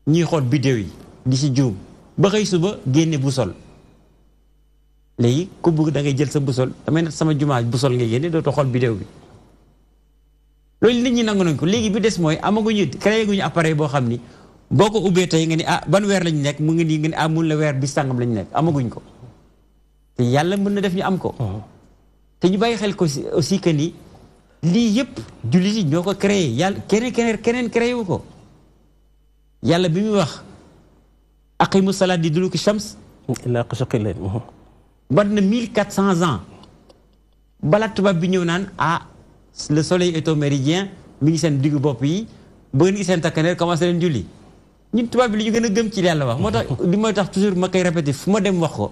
ñuy xool bidéo yi di si juum ba xëy suba génne boussole léegi ku bëgg da ngay jël sa boussole damay nat sama jumaa boussole ngay génne dootoo xool vidéo bi loolu nit ñi nangu nañ ko léegi bi des mooy amaguñu créé guñu appareil boo xam ni boo ko ubbee tey nga ni ban weer lañu nekk mu ngi nii nga ni mun la weer bi sàngam lañu nekk amaguñ ko te yàlla mën na def ñu am ko te ñu bàyyi xel ko aussi que ni lii yëpp jullit yi ñoo ko créé yàlla keneen créé wu ko yàlla bi muy wax aqimu salaat di duluki shams ila qashaqi layl ba na 1400 ans bala tubaab bi ñëw naan le soleil est au méridien mi ngi seen diggu bopp yi ba ngeen gis seen takkandeer commencé leen julli ñun tubaab bi li ñu gën a gëm ci yàlla wax moo tax li mooy tax toujours ma koy répété fu ma dem wax ko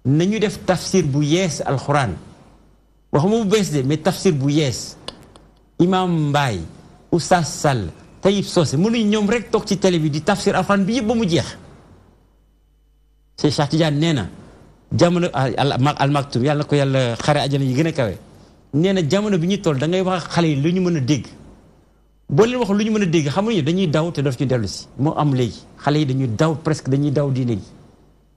nañu def tafsir bu yees alxuraan waxuma bu bees de mais tafsir bu yees imam Mbaye Oustaz Sall Tayib Socé mënuñ ñoom rek toog ci télé bi di tafsir alxuraan bi yëpp ba mu jeex Cheikh Tidiane nee na jamono al maktum yàlla na ko yàlla xare ajana yi gën a kawe nee na jamono bi ñuy toll da ngay wax xale yi lu ñu mën a dégg boo leen wax lu ñu mën a dégg xamuñu dañuy daw te daf ñu dellu si moo am léegi xale yi dañuy daw presque dañuy daw diine gi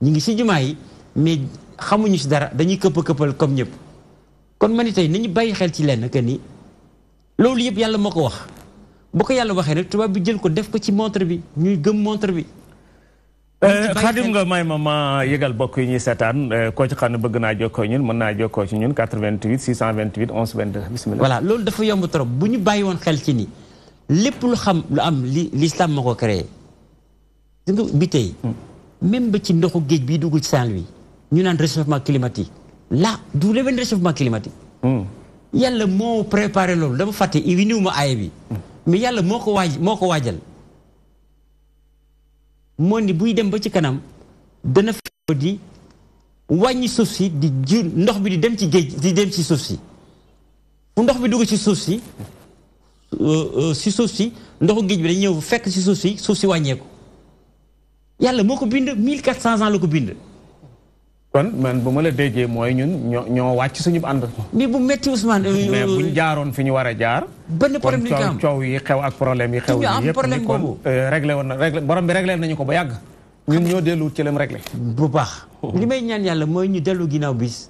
ñu ngi si jumaa yi mais xamuñu si dara dañuy këppal comme ñëpp kon ma ni tey nañu bàyyi xel ci lenn que ni loolu yëpp yàlla moo ko wax bu ko yàlla waxee nag tubaab bi jël ko def ko ci montre bi ñuy gëm montre bi Xaadim nga may ma yëgal bokk yi ñuy seetaan koo ci xam ne bëgg naa jokkoo ñun mën naa jokkoo ci ñun 88 628 11 22 bismillah. voilà loolu dafa yomb trop bu ñu bàyyi woon xel ci ni lépp lu xam lu am l'islam moo ko créé. gis nga bi tey même ba ci ndoxu géej bii dugg ci Saint-Louis ñu naan réchauffement climatique là du benn réchauffement climatique. yàlla moo préparé loolu dama fàtte indi ma aaya bi. mais yàlla moo ko waajal. moo ni buy dem ba ci kanam dana fa di wàññi suuf si di jur ndox bi di dem ci géej di dem ci suuf si fu ndox bi dugg ci suuf si suuf si ndoxu géej bi dañ ñëw fekk si suuf si wàññeeku yàlla moo ko bind 1400 ans la ko bind kon man bu ma la déggee mooy ñun ñoo wàcc suñu ànd. mais bu métti Ousmane. mais buñ jaaroon fi ñu war a jaar. benn problème bi nga am coow yi xew ak problème yi xew yi yëpp ni kon réglé woon na borom bi réglé nañu ko ba yàgg. ñun ñoo delluwut ci lam réglé. bu baax. li may ñaan yàlla mooy ñu dellu ginnaaw bis.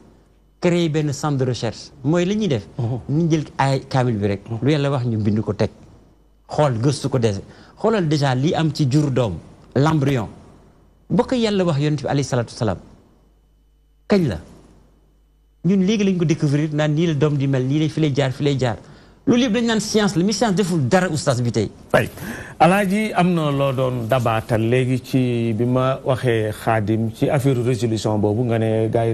créer benn centre de recherche mooy li ñuy def. ñu jël ay kaamil bi rek. lu yàlla wax ñu bind ko teg. xool gëstu ko dese xoolal déjà lii am ci jur doom l'embryon boo ko yàlla wax yonent bi alayhi salaatu wasalaam kañ la ñun léegi lañ ko découvrir naan nii la doom di mel nii lay fi lay jaar loolu yëpp dañ naan science la mais science deful dara oustaz bi tey. fay alaaji am na loo doon dabaatal léegi ci bi ma waxee xaadim ci affaire résolution boobu nga ne gars yi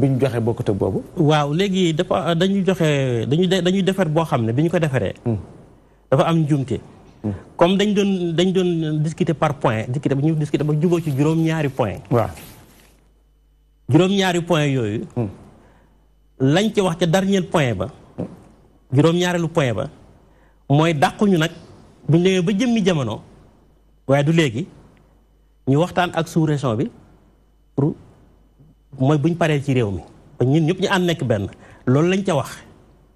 biñ joxe bokkut ak boobu. waaw léegi dafa dañuy defar boo xam ne bi ñu ko defaree. dafa am njuumte. comme dañ doon discuter par point discuter ba jubóo ci juróom-ñaari point. waaw. juróom-ñaari point yooyu. lañ ci wax ca dernier point ba. juróom-ñaareelu point ba mooy dàquñu nag buñ demee ba jëmmi jamono waaye du léegi ñu waxtaan ak sous-région bi pour mooy buñ paree ci réew mi ñun ñëpp ñu ànd nekk benn loolu lañ ca wax.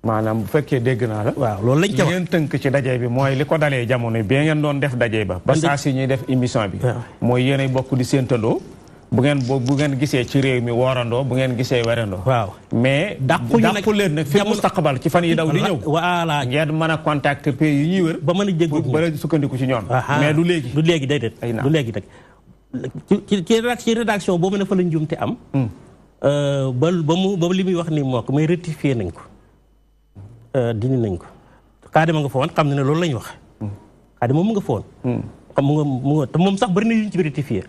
maanaam bu fekkee dégg naa la. waaw loolu lañ ca wax ngeen tënk ci daje bi mooy li ko dalee jamono bi ngeen doon def daje ba. ba saa si ñuy def émission bi. mooy yéenay bokk di séentandoo. bu ngeen gisee ci réew mi woorandoo bu ngeen gisee werandoo. waaw mais dàqu leen nag fi mustaqbal ci fan yi daw di ñëw. voilà ngeen mën a contacter pays yi ñuy wër. ba mën a jéggoo ba sukkandiku ci ñoom. mais du léegi. du léegi déedéet. du léegi nag ci rédaction boobu ne fa la njuumte am. ba li muy wax ni moo ko mais rectifié nañ ko. dindi nañ ko. Xaadima nga fa woon xam ne loolu la ñu wax. Xaadima mu nga fa woon. xam mu nga te moom sax bëri na yuñ ci rectifié.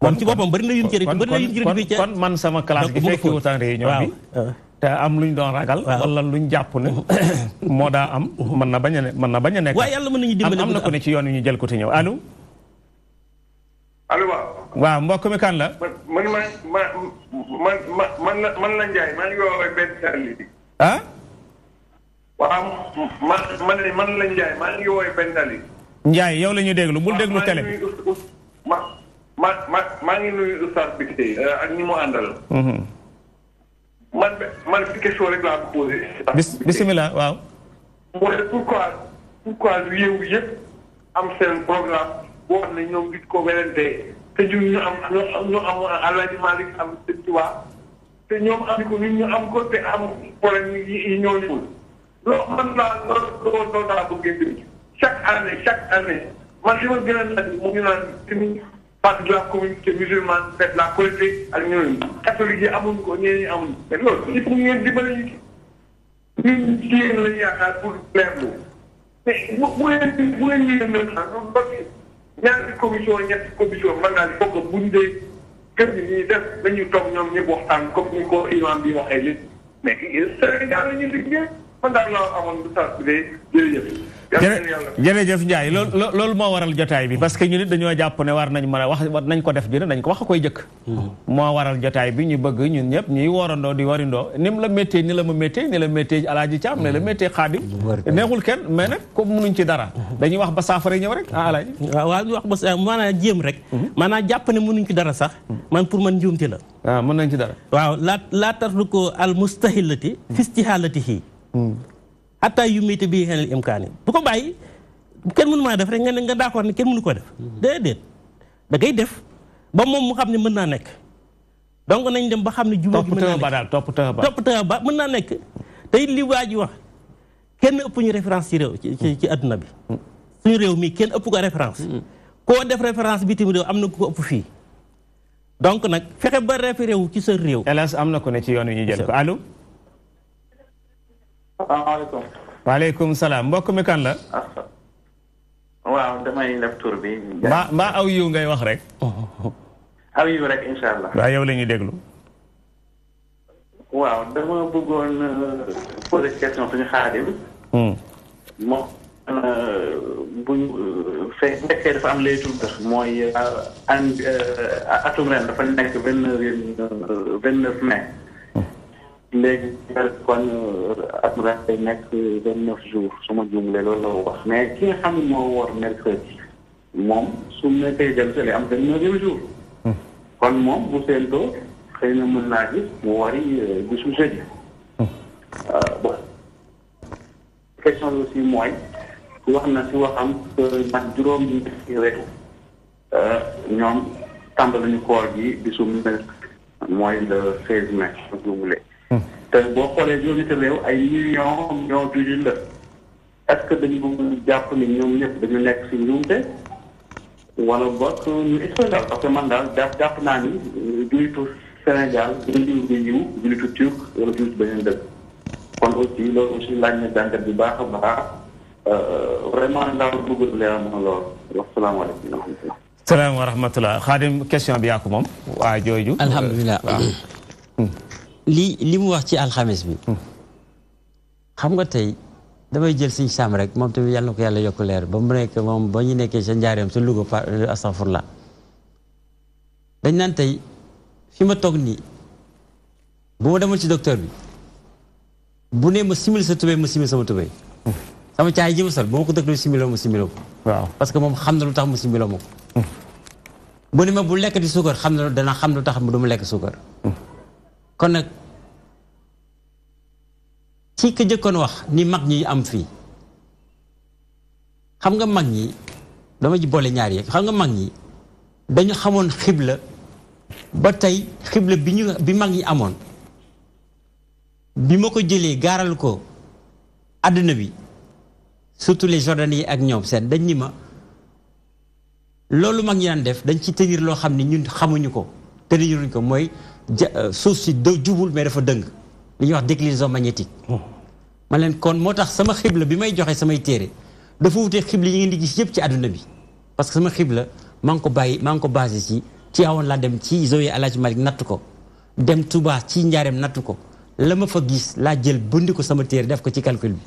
kon ci boppam bëri na yuñ ci rectifié kon man sama classe gi fekki wutaan réunion bi te am luñ doon ragal. wala luñ jàpp ne moo daa am. mën na bañ a nekk. waaye yàlla mën nañu dimbali am na ko ne ci yoon wi ñu jël ko te ñëw allo. allo waaw. waaw mbokk mi kan la. man la Ndiaye maa ngi woowee benn tali. ah. waaw man la Ndiaye maa ngi woowee benn tali. Ndiaye yow la ñuy déglu bul déglu télé bi. maa ngi nuyu oustaz bi tey ak ñi mu àndal. man fi question rek laa ko posé. bisimilah waaw. mooy pourquoi réew yëpp am seen programme boo xam ne ñoom gis ko werante te ñun ñu am Alaaji Malick am Sëñ Tuubaa te ñoom am ko ñun ñu am ko te am problème yi ñoo ñëwul. loolu man loolu daa bëgg chaque année man li ma gën a nag mu ngi naan tamit partie de la communauté musulmane fait la politique ak ñooñu catholique yi amuñ ko ñeneen ñi amuñ ko mais loolu il faut ngeen dimbale ñu ci ñun ci yéen lañu yaakaar pour leerlu mais bu leen ñu leen nag ñaari commission man daal il faut que buñ dee kër gi ñuy def dañuy toog ñoom ñëpp waxtaan comme ni ko imam bi waxee léegi mais Sénégal la ñuy liggéey man daal laa amoon du tas bi de jërëjëf Ndiaye loolu moo waral jotaay bi parce que ñu nit dañoo jàpp ne war nañ mën a wax nañ ko def dina nañ ko wax a koy jëkk moo waral jotaay bi ñu bëgg ñun ñëpp ñuy warandoo di warindoo ni mu la méttee ni la ma méttee ni la méttee Alaaji Caam ni la méttee Xaadim neexul kenn mais nag comme mënuñ ci dara dañuy wax ba saafara ñëw rek ah Alaaji waaw ñu wax ba maanaam jéem rek maanaam jàpp ne mënuñ ci dara sax man pour man njuumte la waaw mën nañ ci dara waaw laa tartu ko al mustahilati fistihalatihi hatta yu métti bii xenel imkaani bu ko bàyyi kenn mënu maa def rek nga d'accord ne kenn mënu ko def déedéet da ngay def ba moom mu xam ne mën naa nekk donc nañ dem ba xam ne jubóo gi mën naa nekk topp ba mën naa nekk te it li waa ji wax kenn ëpp ñu référence ci réew ci adduna bi suñu réew mii kenn ëpp ko référence koo def référence bitim réew am na ku ko ëpp fii donc nag fexe ba référé wu ci sa réew hélas am na ko ne ci yoon wi ñu jël ko allo asalaamaaleykum. waaleykum salaam mbokk mi kan la. waaw damay def tur bi. mbaa aw yiw ngay wax rek. aw yiw rek incha allah. waaw yow la ñuy déglu. waaw dama bëggoon poser question suñu Xaadim. moom buñ fekkee dafa am laytul dëx mooy atum ren dafa nekk 29 mai. léegi kon at mu day nekk 29 jours su ma juumlee loolu la wax mais ki nga xam ne moo war mercredi moom su nekkee jëm seli am 29e jour kon moom bu seentoo xëy na mën naa gis mu wari bisu jeudi. Bon question bi aussi mooy wax na si waxam nag juróom bi ci rek ñoom tàmbali nañu koor gi bisu mooy le 16 mai su voulez. te boo xoolee juróomi réew ay millions jullit la est-ce que dañu jàpp ni ñoom ñëpp dañu nekk si njuumte wala boog ñu expérience parce que man daal jàpp naa ni jullitu Sénégal jullitu bi yiw jullitu turc wala jullitu beneen dëkk kon aussi loolu aussi laaj na jàngat bi baax a baax vraiment ndax bëgg leer na lool wasalaamaaleykum wa rahmatulah. salaam wa rahmatulah Xaadim question bi yaa ko moom waa jooju. alhamdulilah li mu wax ci alxames bi. xam nga tey damay jël Sëñ Sam rek moom tamit yàlla na ko yàlla yokk leer ba mu nekk moom ba ñu nekkee sa njaareem sa Louga astafurlah dañ naan tey fi ma toog nii bu ma demoon ci docteur bi bu ne ma simil sa tubéy ma simil sama tubéy sama caay ji ma sol bu ma ko docteur bi similoo ma similoo ko waaw parce que moom xam na lu tax mu similoo ma ko bu ne ma bu lekk di suukar xam na dana xam lu tax du ma lekk suukar kon nag ci ka jëkkoon wax ni mag ñi am fii xam nga mag ñi dama ji boole ñaar yi xam nga mag ñi dañu xamoon xibla ba tey xibla bi mag ñi amoon bi ma ko jëlee gaaral ko àdduna bi surtout les Jordaniens yi ak ñoom seen dañ ni ma loolu mag ñi daan def dañ ci tenir loo xam ne ñun xamuñu ko teniruñ ko mooy suuf si jubul mais dafa dëng li ñuy wax déclinaison magnétique man leen kon moo tax sama xibla bi may joxe samay téere dafa wutee xibla yi ngeen di gis yëpp ci àdduna bi parce que sama xibla maa ngi ko basé ci Tiwaawan laa dem ci Zawiya Alaaji Malik natt ko dem Touba ci Njaareem natt ko la ma fa gis laa jël bëndi ko sama téere def ko ci calcul bi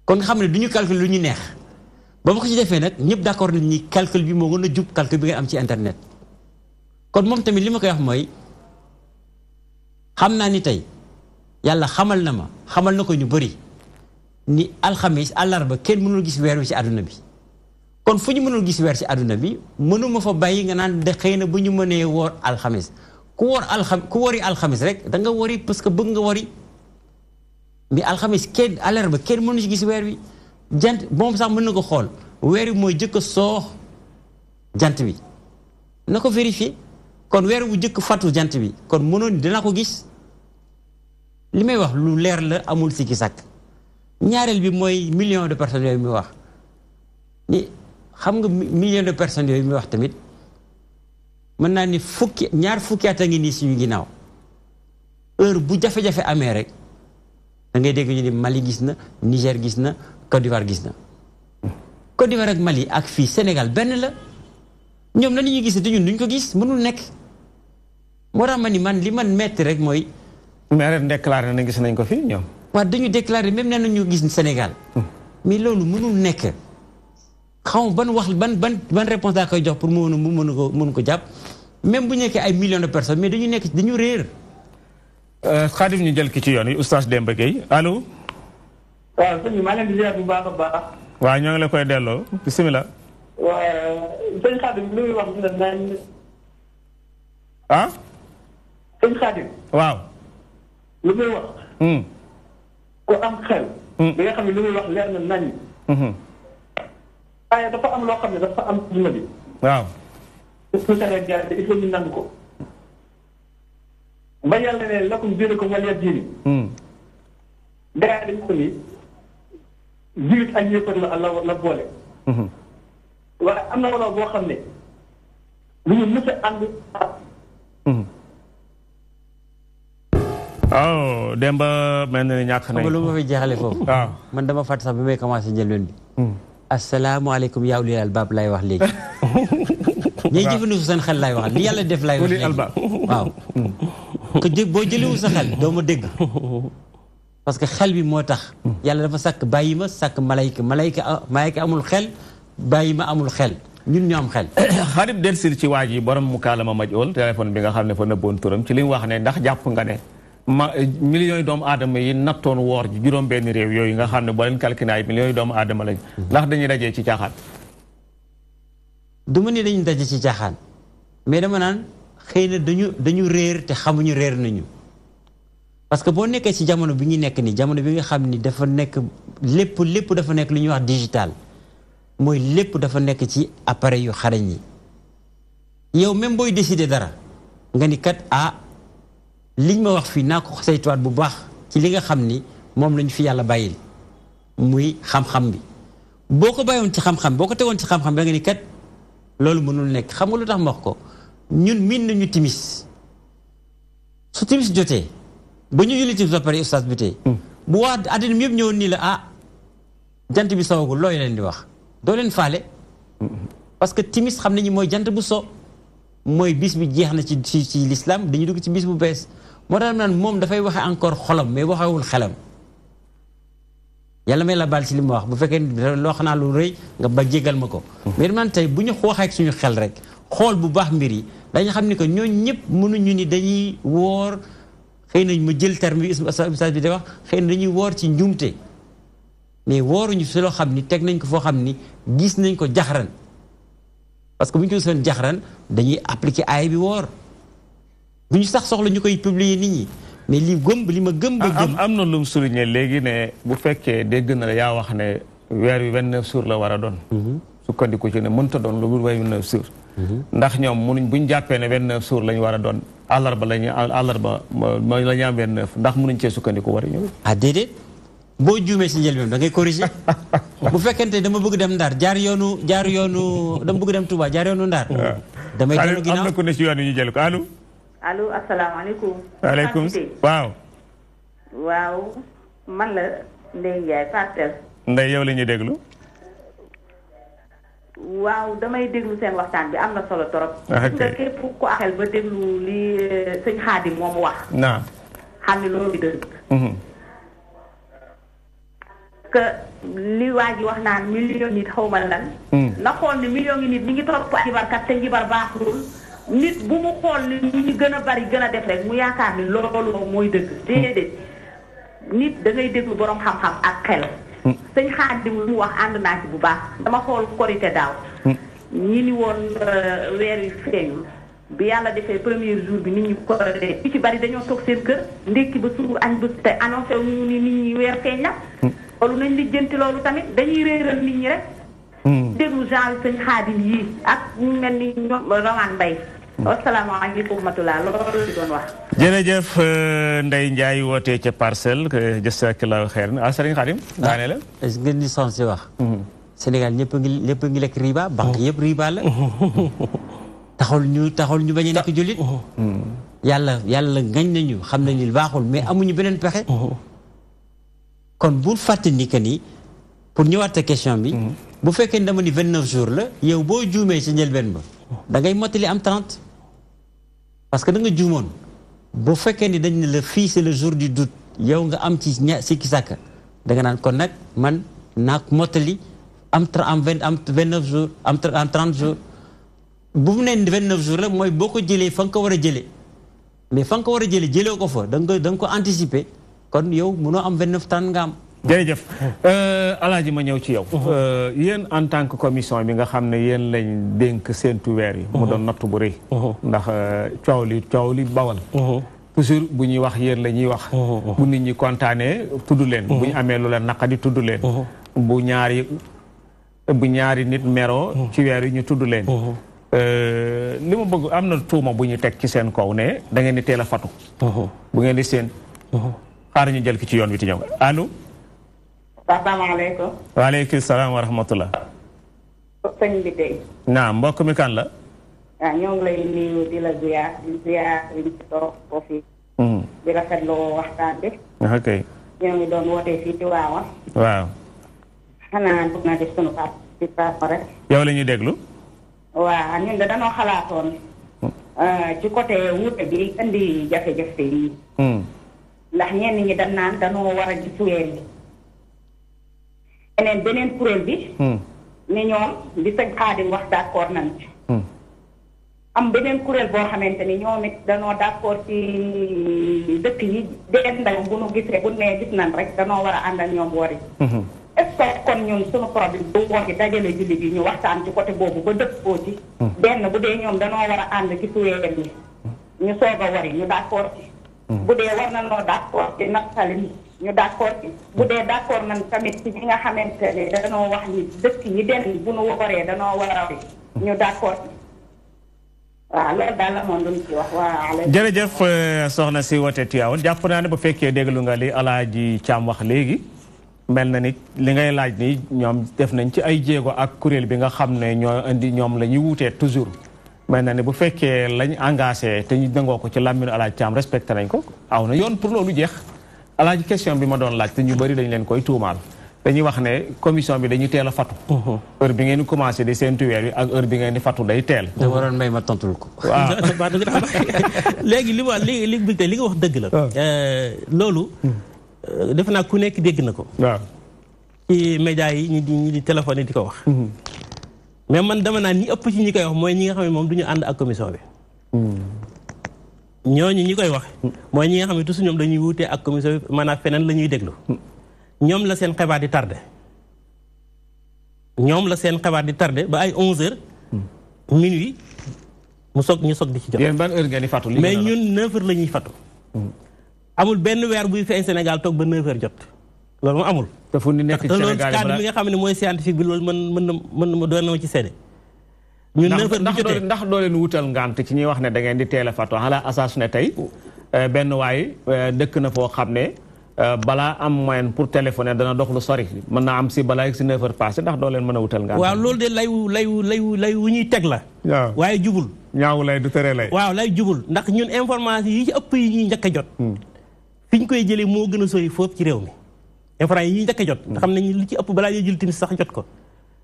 kon nga xam ne du ñu calcul lu ñu neex ba ma ko ci defee nag ñëpp d'accord nañ ni calcul bi moo gën a jub calcul bi nga am ci internet kon moom tamit li ma koy wax mooy xam naa ni tey yàlla xamal na ko ñu bëri ni alxamis àllarba kenn mënul gis weer wi ci àdduna bi kon fu ñu mënul gis weer ci àdduna bi mënuma fa bàyyi nga naan de xëy na bu ñu mënee woor alxamis ku wori alxamis rek da nga wori parce que bëgg nga wori mais alxamis kenn àllarba kenn mënu ci gis weer wi jant moom sax mën na ko xool weer wi mooy jëkk a soox jant bi na ko vérifier kon weer wu jëkk fàttu jant bi kon mënoon dina ko gis li may wax lu leer la amul sikki sàkk ñaareel bi mooy millions de personnes yooyu muy wax ni xam nga millions de personnes yooyu muy wax tamit mën naa ni ñaar fukki at a ngi nii suñu ginnaaw heure bu jafe-jafe amee rek da ngay dégg ñu ni Mali gis na Niger gis na Côte d'Ivoire gis na Côte d'Ivoire ak Mali ak fii Sénégal benn la ñoom nañu ñuy gis te ñun duñ ko gis mënul nekk moo tax ma ni man li man metti rek mooy mais ren déclaré na gis nañ ko fii ñoom waaw dañu déclaré même nee nañu gis Sénégal mais loolu mënul nekk xaw ban réponse daa koy jox pour mu mën ko jàpp même bu ñu nekkee ay millions de personnes mais dañu réer Xaadim ñu jël ki ci yoon yi oustaz Demba Gueye allo waaw sëñ bi maa leen di ziar bu baax a baax waaw ñoo ngi la koy delloo bisimilah waaw sëñ Xaadim lu muy wax ne nañ ah sëñ Xaadim waaw lu muy wax ku am xel bi nga xam ne lu muy wax leer na nañ waaye dafa am loo xam ne dafa am sunna bi waaw su Sénégal te il faut ñu nangu ko ba yàlla ne lakum diinukum waliya diin gaa dañ ko ni jiwit ak yëppar la boole waaye am na wala boo xam ne lu ñu mës a ànd waaw Demba mel na ni ñàkk nañ lu ma fi jeexale foofu waaw man dama fàtte sax bi may commencé njëlbeen bi asalaamaaleykum yaa ulil albaab laay wax léegi ñiy jëfandiku seen xel laay wax li yàlla def laay wax léegi waaw que boo jëliwul sa xel doo ma dégg parce que xel bi moo tax yàlla dafa sàkk bàyyi ma sàkk malayka amul xel bàyyi ma amul xel ñun ñu am xel xarit delsil ci waa ji borom mu kaalama maj ool téléphone bi nga xam ne fa nëbboon turam ci li mu wax ne ndax jàpp nga ne millions yi doomu aadama yi nattoon woor ji juróom benn réew yooyu nga xam ne boo leen calculé ay millions yi doomu aadama lañ ndax dañuy dajee ci caaxaan du ma ne dañuy daje ci caaxaan mais dama naan xëy na dañu réer te xamuñu réer nañu parce que boo nekkee ci jamono bi ñu nekk ni jamono bi nga xam ni dafa nekk lépp dafa nekk lu ñuy wax digital mooy lépp dafa nekk ci appareil yu xarañ yi yow même booy décider dara nga ni kat liñ ma wax fii naa ko saytuwaat bu baax ci li nga xam ni moom lañu fi yàlla bàyyil muy xam-xam bi boo ko bàyyoon ci xam-xam boo ko tegoon ci xam-xam da nga ni kat loolu mënul nekk xam nga lu tax ma wax ko ñun miin nañu timis su timis jotee ba ñu julli timis ba pare ustaas bi tey bu waa àddina mi yëpp ñëwoon nii la jant bi sowagul looy leen di wax doo leen faale parce que timis xam nañu mooy jant bu so mooy bis bi jeex na ci l'islam dañu dugg ci bis bu bees moo tax naan moom dafay waxe encore xolam mais waxewul xelam yàlla may la baal ci li ma wax bu fekkee loo xanaa lu rëy nga ba jégal ma ko mais man tey bu ñu waxee ak suñu xel rek xool bu baax mbir yi dañu xam ni que ñooñ ñëpp mënuñu ni dañuy woor xëy na ma jël terme bi ustaas bi day wax xëy na dañuy woor ci njuumte mais wooruñu si loo xam ni teg nañ ko foo xam ni gis nañ ko jaxaran parce que bu ñu ko gisoon jaxaran dañuy appliquer aay bi woor bu ñu sax soxla ñu koy publier nit ñi mais li ma gëm ba gëm am na lu mu souligné léegi ne bu fekkee dégg na la yaa wax ne weer wi 29 jours la war a doon sukkandiku ci ne mënta doon lu 29 jours ndax ñoom munuñ buñ jàppee ne 29 jours la ñu war a doon àllarba la ñu am 29 ndax munuñ cee sukkandiku war a ñëw déedéet boo juumee si njëlbeen da ngay corriger bu fekkente dama bëgg dem Ndar jaar yoonu dama bëgg dem Touba jaar yoonu Ndar damay dellu ginnaaw am na ku ne si yoon yi ñu jël ko allo asalaamaaleykum. waaleykum waaw. waaw man la Ndeye Ndiaye Parcelles. Ndeye yow la ñuy déglu. waaw damay déglu seen waxtaan bi am na solo torop. ok nga képp ku axel ba déglu li sëñ Xaadim moomu wax. xam ne loolu dëgg. que li waa ji wax naan million nit xaw ma lan. na xool ne million ngi nit ñi ngi topp njibarkat te njibar baaxul. nit bu mu xool ni ñu gën a bari gën a def rek mu yaakaar ni loolu mooy dëgg déedéet nit da ngay déglu borom xam-xam ak xel sëñ Xaadim lu mu wax ànd naa ci bu baax dama xool korité daaw ñi ni woon weer wi feeñul bi yàlla defee premier jour bi nit ñi korité ci bari dañoo toog seen kër ndékki ba suur añ ba te annoncé wu ñu ni nit ñi weer feeñ na loolu nañ li jënti loolu tamit dañuy réeral nit ñi rek déglu genre sëñ Xaadim yii ak ñu mel ni ñoom Rawaan Mbay asalaamaaleykum rahmatulah loolu la doon wax. jërëjëf Ndeye Ndiaye wootee ca Parcelles jazakallahu xeyran sëriñ Xaadim daane la est-ce que ni sens si wax Sénégal ñëpp a ngi lekk riba banque yëpp riba la taxul ñu bañ a nekk jullit yàlla ngañ nañu xam nañ ni baaxul mais amuñu beneen pexe kon bul fàtte ni que ni pour ñëwaat a question bi bu fekkee ne dama ni 29 jours la yow boo juumee ci njëlbeen ba da ngay mottali am 30 parce que da nga juumoon bu fekkee ni dañ ne la fii c'est le jour du doute yow nga am ci sikki sàkka da nga naan kon nag man naa mottali am 29 jours am 30 jours bu mu nee 29 jours la mooy boo ko jëlee fa nga ko war a jëlee mais fa nga ko war a jëlee jëlee ko fa da nga ko anticiper kon yow mënoo am 29 30 nga am. jërëjëf Alaaji ma ñëw ci yow yéen en tant que commission bi nga xam ne yéen lañ dénk seentu weer yi mu doon natt bu rëy ndax coow li bawal toujours bu ñuy wax yéen la ñuy wax bu nit ñi kontaanee tudd leen bu ñu amee lu leen naqadi tudd leen bu ñaari nit meroo ci weer yi ñu tudd leen li ma bëgg am na tuuma bu ñu teg ci seen kaw ne da ngeen di teel a fatu bu ngeen di seen xaar ñu jël ki ci yoon wi ti ñëw allo asalaamaaleykum. waaleykum salaam wa rahmatullah. sëñ bi tey. naam mbokk mi kan la. waaw ñoo ngi lay nuyu di la ziar liñ ci toog ko fi. di rafetlu waxtaan bi. ok. ñoo ngi doon wootee fii ci Waawan. waaw. xanaa bëgg naa def sunu participation rek. yow la ñuy déglu. waaw ñun de danoo xalaatoon. ci côté wuute bi indi jafe-jafe yi. ndax ñenn ñi dañ naan danoo war a gis weer yi. beneen kuréel bi ni ñoom di sëñ Xaadim wax d'accord nañ ci am beneen kuréel boo xamante ni ñoom it danoo d'accord ci dëkk yi den ndaw bu nu gisee bu nee gis nañ rek danoo war a ànd ak ñoom wari est-ce que kon ñun suñu problème bu woon ci dajale jullit yi ñu waxtaan ci côté boobu ba dëppoo ci benn bu dee ñoom danoo war a ànd ci suweer yi ñu soog a wari ñu d'accord ci. bu dee war na noo d'accord ci nattali ñu d'accord ci. bu dee d'accord nañ tamit ci ñi nga xamante ne danoo wax ni dëkk yi den bu nu waree danoo war a ñu d'accord ci. waaw loolu daal la moom luñ ci wax waa. jërëjëf soxna si wote Tivaouane jàpp naa ne bu fekkee déglu nga li Alaaji Caam wax léegi mel na ni li ngay laaj ni ñoom def nañ ci ay jéego ak kuréel bi nga xam ne ñoo indi ñoom la ñuy wuutee toujours mel na ni bu fekkee lañ engagé te ñu dangoo ko ci làmminu Alaaji Caam respecté nañ ko aw na yoon pour loolu jeex Alaaji question bi ma doon laaj te ñu bëri dañ leen koy tuumaal dañuy wax ne commission bi dañuy teel a fatu heure bi ngeen di commencé di seentu weer wi ak heure bi ngeen di fatu day teel da waroon may ma tontul ko waaw léegi li ma li nga wax dëgg la loolu defe naa ku nekk dégg na ko waaw ci média yi ñi di téléphone yi di ko wax mais man dama naa ñi ëpp ci ñi koy wax mooy ñi nga xam ne moom du ñu ànd ak commission bi ñooñu ñi koy wax mooy ñi nga xam ne toujours ñoom dañuy wuutee ak commission bi maanaam feneen la ñuy déglu ñoom la seen xibaar di tardé ba ay 11h minuit ñu soog di ci jot. yéen ban heure ngeen di fatu. mais ñun 9h la ñuy fatu. amul benn weer buy feeñ Sénégal toog ba 9h jot loolu moom amul. te fu ñu nekk ci Sénégal te loolu bi nga xam ne mooy scientifique bi loolu mën doon na ma ci seede. ñun 9h bu jotee ndax doo leen wutal ngant ci ñuy wax ne da ngeen di teel a fatu xanaa asas ne tey benn waay dëkk na foo xam ne. balaa am moyen pour téléphoner dana dox lu sori mën naa am si balaa yegg si 9h passé ndax doo leen mën a wutal nga waaw loolu de lay wu ñuy teg la waaye jubul ñaaw lay du tere lay waaw lay jubul ndax ñun information yi ci ëpp yi ñuy njëkk a jot fi ñu koy jëlee moo gën a sori foofu ci réew mi information yi ñuy njëkk a jot nga xam ne li ci ëpp balaa ñuy jël timis sax jot ko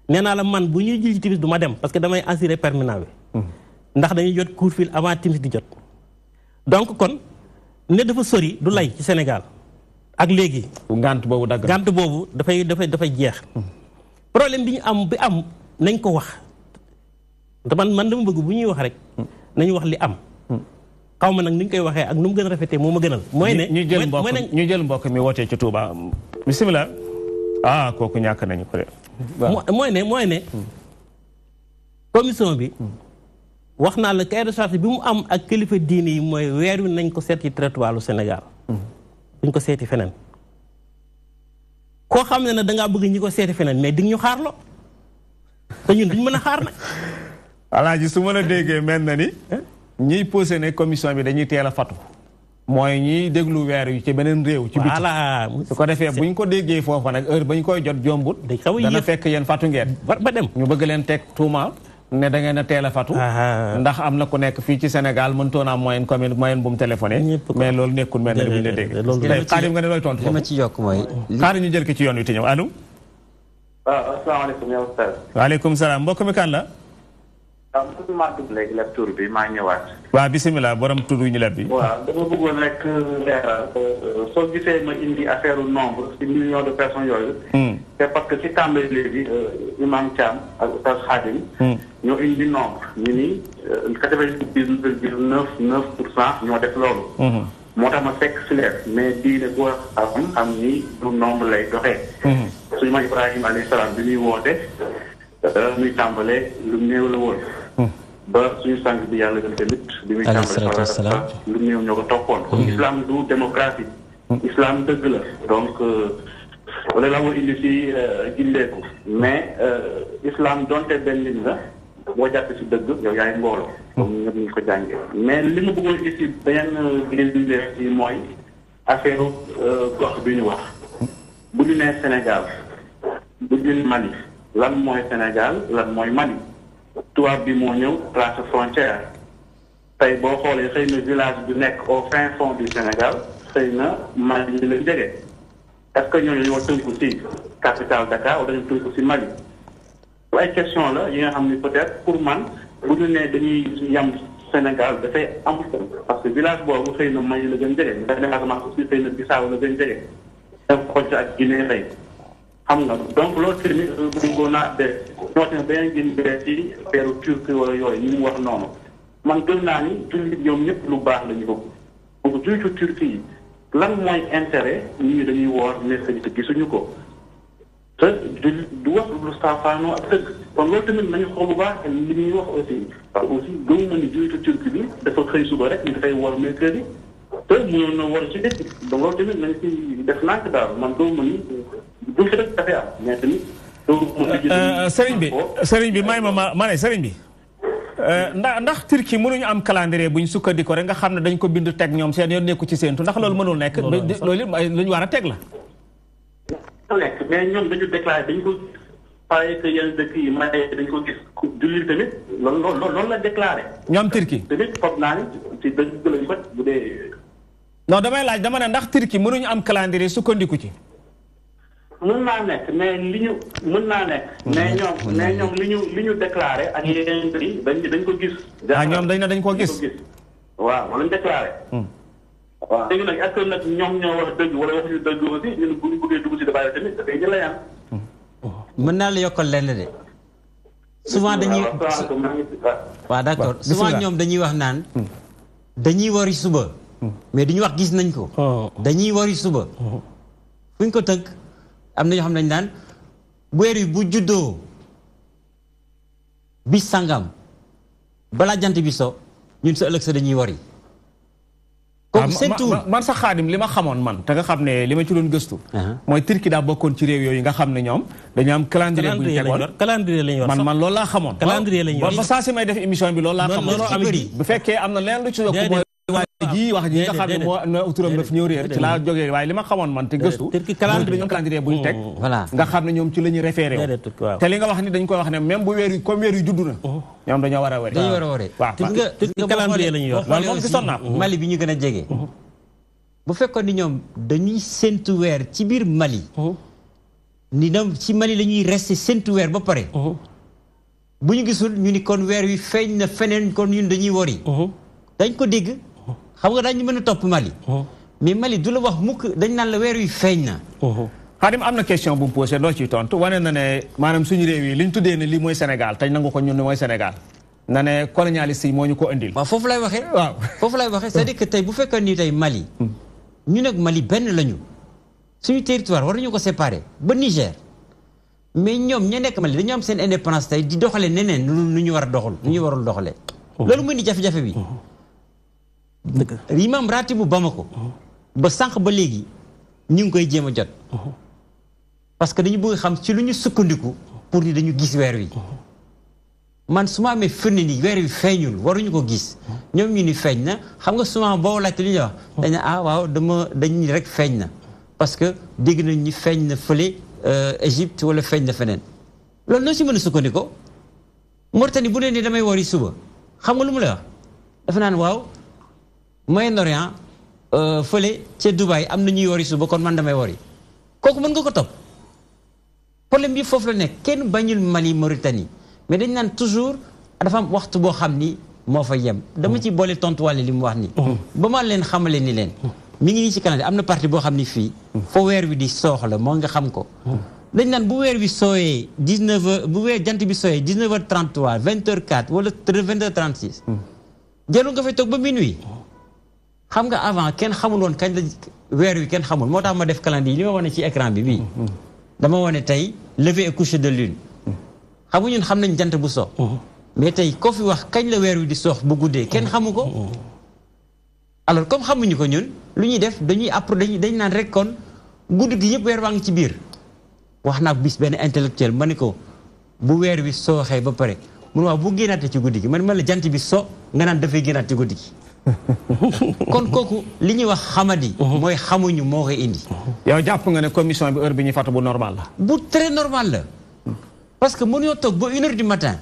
nee naa la man bu ñuy jël timis du ma dem parce que damay assurer permanent bi ndax dañuy jot coup de fil avant timis di jot donc kon ne dafa sori du lay ci Sénégal ak léegi. ngant boobu dagg ngant boobu dafay jeex. problème bi ñu am nañ ko wax te man dama bëgg bu ñuy wax rek. nañu wax li am. xaw ma nag ni ñu koy waxee ak nu mu gën a rafetee moo ma gënal. mooy ne ñu jël mbokk mi wootee ci Touba bisimilah. kooku ñàkk nañu ko de. mooy ne. commission bi. wax naa la cahier de charge bi mu am ak kilifa diini yi mooy weer wi nañ ko seet ci territoire lu Sénégal. duñ ko seeti feneen koo xam ne na dangaa bëgg ñi ko seeti feneen mais di ñu xaarlo te ñun duñ mën a xaar nag. Alaaji su ma la déggee mel na ni. ñiy posé ne commission bi dañuy teel a fatu. mooy ñiy déglu weer yu ci beneen réew. ci biti su ko defee buñ ko déggee foofa nag heure bañ koy jot jombut. dana fekk yéen fatu ngeen. ba dem ñu bëgg leen teg tuuma. ne da ngeen a teel a fatu ndax am na ku nekk fii ci Sénégal mënutoon am moyen bu mu téléphoné mais loolu nekkul mel na li bu ñu la dégg xaadim nga ne looy tontu li ma ci yokk mooy xaadim ñu jël ki ci yoon wi te ñëw allo asalaamaaleykum yow Oustaz waaleykum salaam mbokk mi kan la maa dugg léegi leb tur bi maa ñëwaat waaw bisimilah borom tur wi ñu leb bi waaw dama bëggoon rek leeral soo gisee ma indi affaire nombre ci millions de personnes yooyu c'est parce que ci tàmbali léegi Imam Thiam ak Oustaz Khadim ñoo indi nombre ñu ni 99,9% ñoo def loolu moo tax ma fekk si leer mais diine boo xam ni du nombre lay doxee suñu ma Ibrahima alayhi salaam bi ñuy woote muy tàmbalee lu néew la woon ba suñu sang bi yàlla gën tamit bi muy tàmbalee lu néew ñoo ko toppoon kon islam du démocratie islam dëgg la donc wala la moo indi si gindeeku mais islam donte benn nit la boo jàppee si dëgg yow yaay mbooloo comme ñëpp ñu ko jàngee mais li mu bëggoon ici beneen gindee si mooy affaire gox bi ñu wax bu ñu nee Sénégal bu ñu nee Mali lan mooy Sénégal lan mooy Mali tubaab bi moo ñëw tracé frontière tey boo xoolee xëy na village bi nekk au fin fond du Sénégal xëy na Mali la jege est-ce que ñooñu ñoo tënku ci capitale Dakar wala dañu tënku ci Mali ay question la yi nga xam ni peut-être pour man bu ñu nee dañuy yam Sénégal dafay am parce que village boobu xëy na Mali la gën jege nga dem Casamance aussi xëy na Bissau la gën jege dem xocc ak Guinée lay xam nga donc loolu tamit bëggoon naa de ñoote beneen gin bee ci peeru Turquie wala yooyu ñu mu wax noonu man gëm naa ni jullit ñoom ñëpp lu baax la ñu bëgg donc jullitu Turquie yi lan mooy intérêt ñii dañuy woor mercredi te gisuñu ko te du wax lu saafaanoo ak dëgg kon loolu tamit nañu xool bu baax li ñuy wax aussi parce que aussi gëmuma ni jullitu turki bi dafa xëy suba rek ñu dafay war mercredi te mënoon na war ci dëkk donc loolu tamit nañ ci def nànk daal man gëmuma ni bu fi rek dafay am mais tamit sëriñ bi may ma ne sëriñ bi ndax Turquie mënuñu am calendrier bu ñu sukkandikoo rek nga xam ne dañ ko bind teg ñoom seen yoon nekku ci séentu ndax loolu mënul nekk loolu lu ñu war a teg la nekk mais ñoom dañu déclaré dañ ko paye que yenn dëkk yi maye dañ ko gis julli tamit loolu la déclaré ñoom Turquie tamit foog naa ni ci dëgg lañ ko bu dee non damay laaj dama ne ndax Turquie mënuñu am calendrier sukkandiku ci mën naa nekk mais mën naa nekk mais ñoom li ñu déclaré ak yeneen yi dañ ko gis ñoom dañ ko gis waaw wala ñu déclaré waaw léegi nag est-ce que nag ñoom ñoo wax dëgg wala waxuñu dëgg aussi ñun bu ñu bëggee dugg si débat tamit dafay jëlayaan mën naa la yokkal lenn de souvent dañuy waaw d'accord souvent ñoom dañuy wax naan dañuy wari suba mais duñu wax gis nañ ko dañuy wari suba fu ñu ko tënk am na ñoo xam ne dañ naan weer wi bu juddoo bis sangam balaa jant bi so ñun sa ëllëg sa dañuy wari kooku seen tuur man sax Xaadim li ma xamoon man te nga xam ne li ma ci doon gëstu mooy Turquie daa bokkoon ci réew yooyu nga xam ne ñoom dañu am calendrier bu ñu tegoon calendrier lañu yor man loolu laa xamoon calendrier lañu yor ba saa si may def émission bi loolu laa xamoon bu fekkee am na leen lu ci yokk mooy ji wax ji nga xam ne moo turam daf ñëw réer ci laa jógee waaye li ma xamoon man te gëstu dañu calendrier bu ñu teg nga xam ne ñoom ci la ñuy référé te li nga wax ni dañ koy wax ne même bu weer yi comme weer yu juddu na ñoom dañoo war a wari waaw Turquie calendrier la ñu yor loolu moom gisoon naa Mali bi ñu gën a jege bu fekkoon ni ñoom dañuy séntu weer ci biir Mali ni ñoom ci Mali la ñuy resté séntu weer ba pare bu ñu gisul ñu ni kon weer wi feeñ na feneen kon ñun dañuy wari dañ ko dégg xam nga dañu mën a topp Mali mais Mali du la wax mukk dañ naan la weer wi feeñ na Xaadim am na question bu mu posé loo ciy tontu wane na ne maanaam suñu réew yi li ñu tuddee ne lii mooy Sénégal te nangu ko ñun ne mooy Sénégal na ne colonialiste yi moo ñu ko indil waaw foofu lay waxee waaw foofu lay waxee c'est-à-dire que tey bu fekkoon ni tey Mali ñu nag Mali benn lañu suñu territoire war nañu ko séparer ba Niger mais ñoom ña nekk Mali dañu am seen indépendance tey di doxalee neneen nu ñu war a doxal nu ñu warul doxalee loolu mooy ni jafe-jafe bi imam ratibu Bamako ba sànq ba léegi ñu ngi koy jéem a jot parce que dañu bëgg xam ci lu ñu sukkandiku pour ni dañu gis weer wi man su ma amee firnde ni weer wi feeñul waruñu ko gis ñoom ñu ni feeñ na xam nga souvent boo laajte li ñuy wax dañ ne waaw dañu rek feeñ na parce que dégg nañ ni feeñ na fële Égypte wala feeñ na feneen loolu noo si mën a sukkandikoo Mauritanie bu nee ni damay wari suba xam nga lu mu lay wax dafa naan waaw Moyen-Orient fële ca Dubaï am na ñuy wari suba kon man damay wari kooku mën nga ko topp problème bi foofu la nekk kenn bañul Mali Mauritanie mais dañ naan toujours dafa am waxtu boo xam ni moo fa yem dama ci boole tontuwaale li mu wax ni ba ma leen xamale ni leen mi ngi nii ci Canada am na partie boo xam ni fii foo weer wi di sooxla moo nga xam ko dañ naan bu weer wi sooyee 19h bu weer jant bi sooyee 19h33 20h04 wala 20h36 jëlu nga fay toog ba minuit xam nga avant kenn xamul woon kañ la weer wi kenn xamul moo tax ma def calendrier li ma wane ci écran bi bii dama wane tey lever et coucher de lune xam nga ñun xam nañ jant bu so mais tey koo fi wax kañ la weer wi di soox bu guddee kenn xamu ko alors comme xamuñu ko ñun lu ñuy def dañ naan rek kon guddi gi yëpp weer waa ngi ci biir wax naa bis benn intellectuel ma ne ko bu weer wi sooxee ba pare mun waaw bu génnaate ci guddi gi man la jant bi so nga naan dafay génnaat ci guddi gi kon kooku li ñuy wax xamadi mooy xamuñu moo koy indi yow jàpp nga ne commission bi heure bi ñuy fatu bu normal la bu très normal la parce que mënuñoo toog ba 1h du matin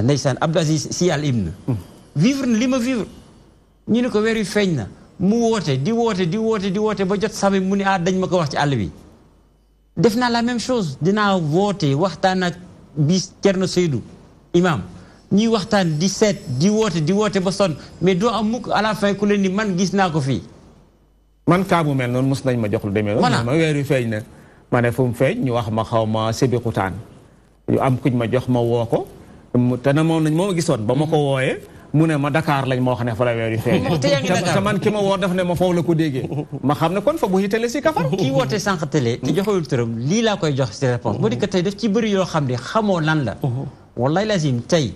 ndeysaan Abdou Aziz Sy Al Ibn vivre na li ma vivre ñu ne ko weer wi feeñ na mu woote di woote ba jot sami mu ne dañ ma ko wax ci àll bi def naa la même chose dinaa woote waxtaan ak bis Thierno Seydou imam ñuy waxtaan di seet di woote ba sonn mais doo am mukk à la fin ku leen ni man gis naa ko fii man kaa bu mel noonu mos nañ ma jox lu demee noonu ma weer wi feeñ na ma ne fu mu feeñ ñu wax ma xaw ma Sébikotane ñu am kuñ ma jox ma woo ko te na moom nañ moo ma gisoon ba ma ko wooyee mu ne ma Dakar lañ moo xam ne fa la weer yu feeñ te man ki ma woo daf ne ma foofu la ko déggee ma xam ne kon fa bu télé si kafar kii woote sànq télé te joxewul turam lii laa koy jox si réponse moo di que tey daf ci bëri yoo xam ne xamoo lan la wallahi lazim tey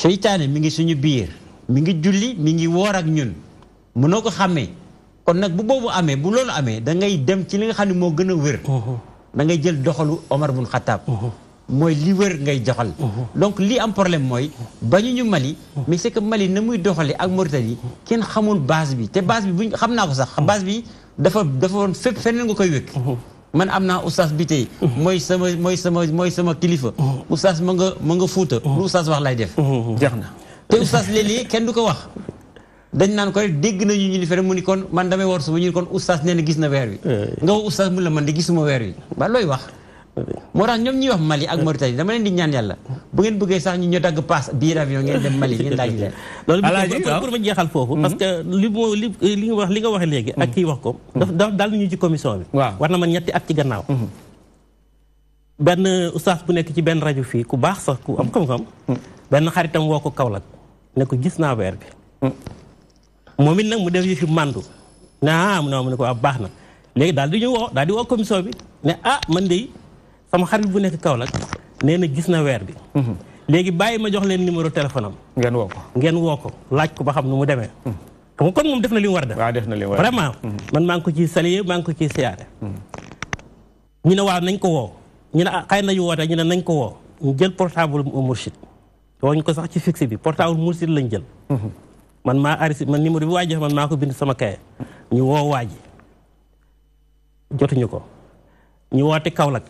seytaane mi ngi suñu biir mi ngi julli mi ngi woor ak ñun mënoo ko xàmmee kon nag bu boobu amee bu loolu amee da ngay dem ci li nga xam ne moo gën a wér da ngay jël doxalu Omar bun Khattab mooy li wér ngay joxal donc li am problème mooy bañu ñu Mali mais c'est que Mali na muy doxale ak Mauritanie kenn xamul base bi te base bi buñ xam naa ko sax base bi dafa woon fépp feneen nga koy wékk man am naa oustaz bi tey mooy sama kilifa oustaz ma nga Fuuta lu oustaz wax lay def jeex na te oustaz léeg-léeg kenn du ko wax dañ naan ko rek dégg nañu ñu ni fere mu ni kon man damay war suba ñu ni kon oustaz nee na gis na weer wi nga wax oustaz mu la man di gisuma weer wi ba looy wax moo tax ñoom ñuy wax Mali ak Mauritanie dama leen di ñaan yàlla bu ngeen bëggee sax ñu dagg paas biir avion ngeen dem Mali ngeen laaj leen loolu pour ma jeexal foofu parce que li nga wax léegi ak kii wax ko daf daal nañu ci commission bi war na man 2 at ci gannaaw benn oustaz bu nekk ci benn rajo fii ku baax sax ku am xam-xam benn xaritam woo ko Kaolack ne ko gis naa weer bi moom it nag mu def yëfi màndu mu ne ko baax na léegi daal di woo commission bi ne man de sama xarit bu nekk Kaolack nee na gis na weer bi léegi bàyyi ma jox leen numéro téléphone am ngeen woo ko laaj ko ba xam nu mu demee xam nga kon moom def na li mu war a def vraiment man maa ngi ko ciy saluer maa ngi ko ciy siyaare ñu ne waaw nañ ko woo ñu ne xëy nañu woote ñu ne nañ ko woo ñu jël portable Mourchid wooñu ko sax ci fixe bi portable Mourchid lañ jël man maa arrêté man numéro bi waa joxe man maa ko bind sama kaye ñu woo waa ji jotuñu ko ñu woote Kaolack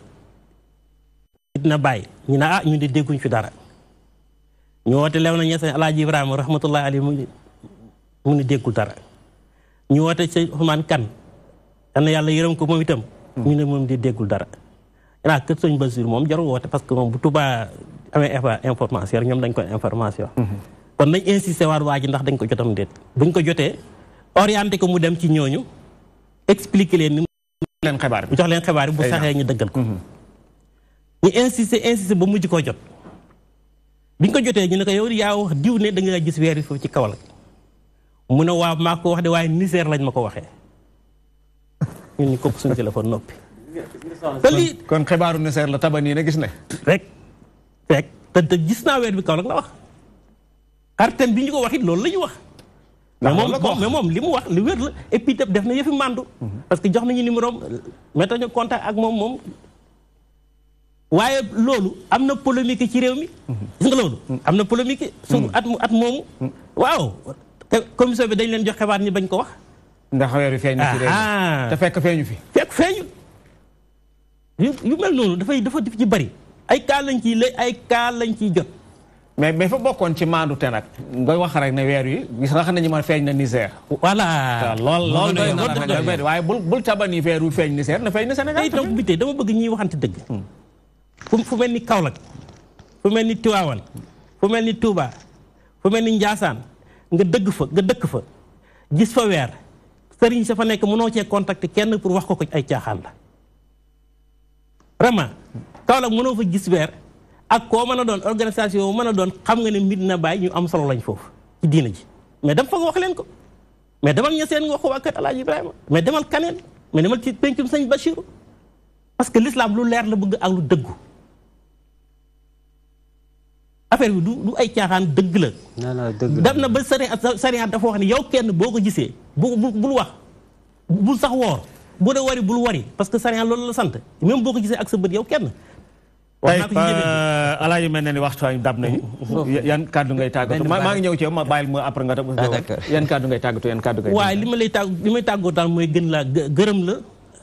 dina bàyyi ñu ne ñu di dégguñ fi dara ñu woote lew na ñeseen Alaaji Ibrahima rahmatullahi alayhi mu ni déggul dara ñu woote ci Ousmane Kane yal na yàlla yërëm ko moom itam ñu ne moom di déggul dara kër sëñ Basiir moom jarul woote parce que moom bu Touba amee information ñoom dañ ko information kon nañ insisté waat waa ji ndax dañ ko jotam déet buñ ko jotee orienté ko mu dem ci ñooñu expliquer leen ni leen xibaar bu jox leen xibaar bi bu saxee ñu dëggal ko ñu insisté ba mujj koo jot biñ ko jotee ñu ne ko yow yaa wax diw ne da nga gis weer yi foofu ci Kaolack mu ne waaw maa ko wax de waaye Niger lañ ma ko waxee ñun ñu kopp suñu téléphone noppi te lii kon xibaaru Niger la tabani ne gis ne rek te gis naa weer bi Kaolack la wax xaritam bi ñu ko wax it loolu la ñu wax mais moom li mu wax li wér la et puis def na yëfi màndu parce que jox nañu numéro am mettre ñu contact ak moom waaye loolu am na polémique ci réew mi gis nga loolu am na polémique su at moomu waaw te commission bi dañ leen jox xibaar ñi bañ ko wax ndax weer wi feeñ na ci réew mi te fekk feeñu yu mel noonu dafa def ci bari ay cas lañ ciy jot mais fa bokkoon ci maandu te nag nga wax rek ne weer wi gis nga xam nañu ma feeñ na Niger voilà lool doy na waaye bul tabani weer wi feeñ Niger na feeñ na Sénégal donc bi tey dama bëgg ñuy waxante dëgg fu mel ni Kaolack fu mel ni Tivaouane fu mel ni Touba fu mel ni Ndiassane nga dëkk fa gis fa weer sëriñ sa fa nekk mënoo cee contacter kenn pour wax ko ay caaxaan la vraiment Kaolack mënoo fa gis weer ak koo mën a doon organisation mën a doon xam nga ne Medina Baye ñu am solo lañ foofu ci diina ji mais dama fa nga wax leen ko mais demal ñeseen nga wax ko waa kër Alaaji Ibrahima mais demal kaneen mais demal ci pencum sëñ Bachirou parce que l'islam lu leer la bëgg ak lu dëggu affaire bi du ay caaxaan dëgg la. dem na ba sariya dafa wax ni yow kenn boo ko gisee bul wax bul sax woor bu dee wari bul wari parce que sariya loolu la sant même boo ko gisee ak sa bët yow kenn. wax naa ko ci njëriñ alaaji mel na ni waxtu dab nañu. yan kàddu ngay tàggatu maa ngi ñëw ci yow ma bàyyil ma après nga. yan kàddu ngay tàggatu yan kàddu ngay. waaye li may tàggoo daal mooy gën laa gërëm la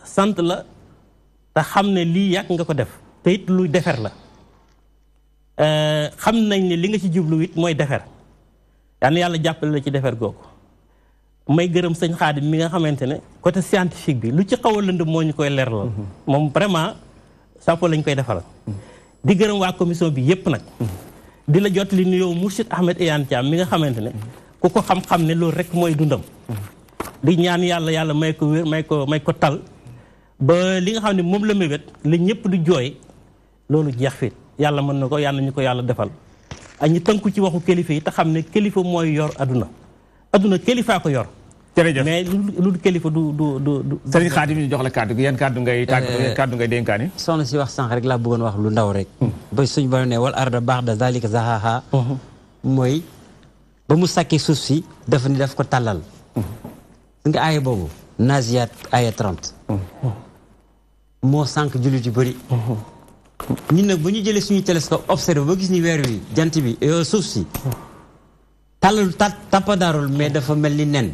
sant la te xam ne lii yàgg nga ko def te it luy defer la. xam nañ ne li nga ci jublu it mooy defer yal na yàlla jàppale la ci defer googu may gërëm sëñ Xaadim mi nga xamante ne côté scientifique bi lu ci xaw a lënd moo ñu koy leeralal. moom vraiment sàppo lañ koy defaral. di gërëm waa commission bi yépp nag. di la jot li nuyoo Mourchid Ahmed Iyane Thiam mi nga xamante ne ku ko xam-xam ne loolu rek mooy dundam. di ñaan yàlla may ko wér may ko tal ba li nga xam ne moom la mébét la ñëpp du jooy loolu jeex fi. yàlla mën na ko yàlla ñu ko yàlla defal ak ñu tënku ci waxu kilifa yi te xam ne kilifa mooy yor adduna kilifaa ko yor. jërëjëf mais lu kilifa du. Sëriñ Xaadim ñu jox la kàddu gi yan kàddu ngay tàggatoo yan kàddu ngay dénkaani. soxna si wax sànq rek laa bëggoon wax lu ndaw rek. ba suñu borom ne wal arda ba'da zalika zahaha mooy ba mu sàkkee suuf si dafa ni daf ko tàllal. nga aaya boobu Naziat aaya 30. moo sànq jullit yu bëri. ñun nag bu ñu jëlee suñu télescope observé ba gis ni weer wi jant bi suuf si. tàllalu tappadarul mais dafa mel ni nen.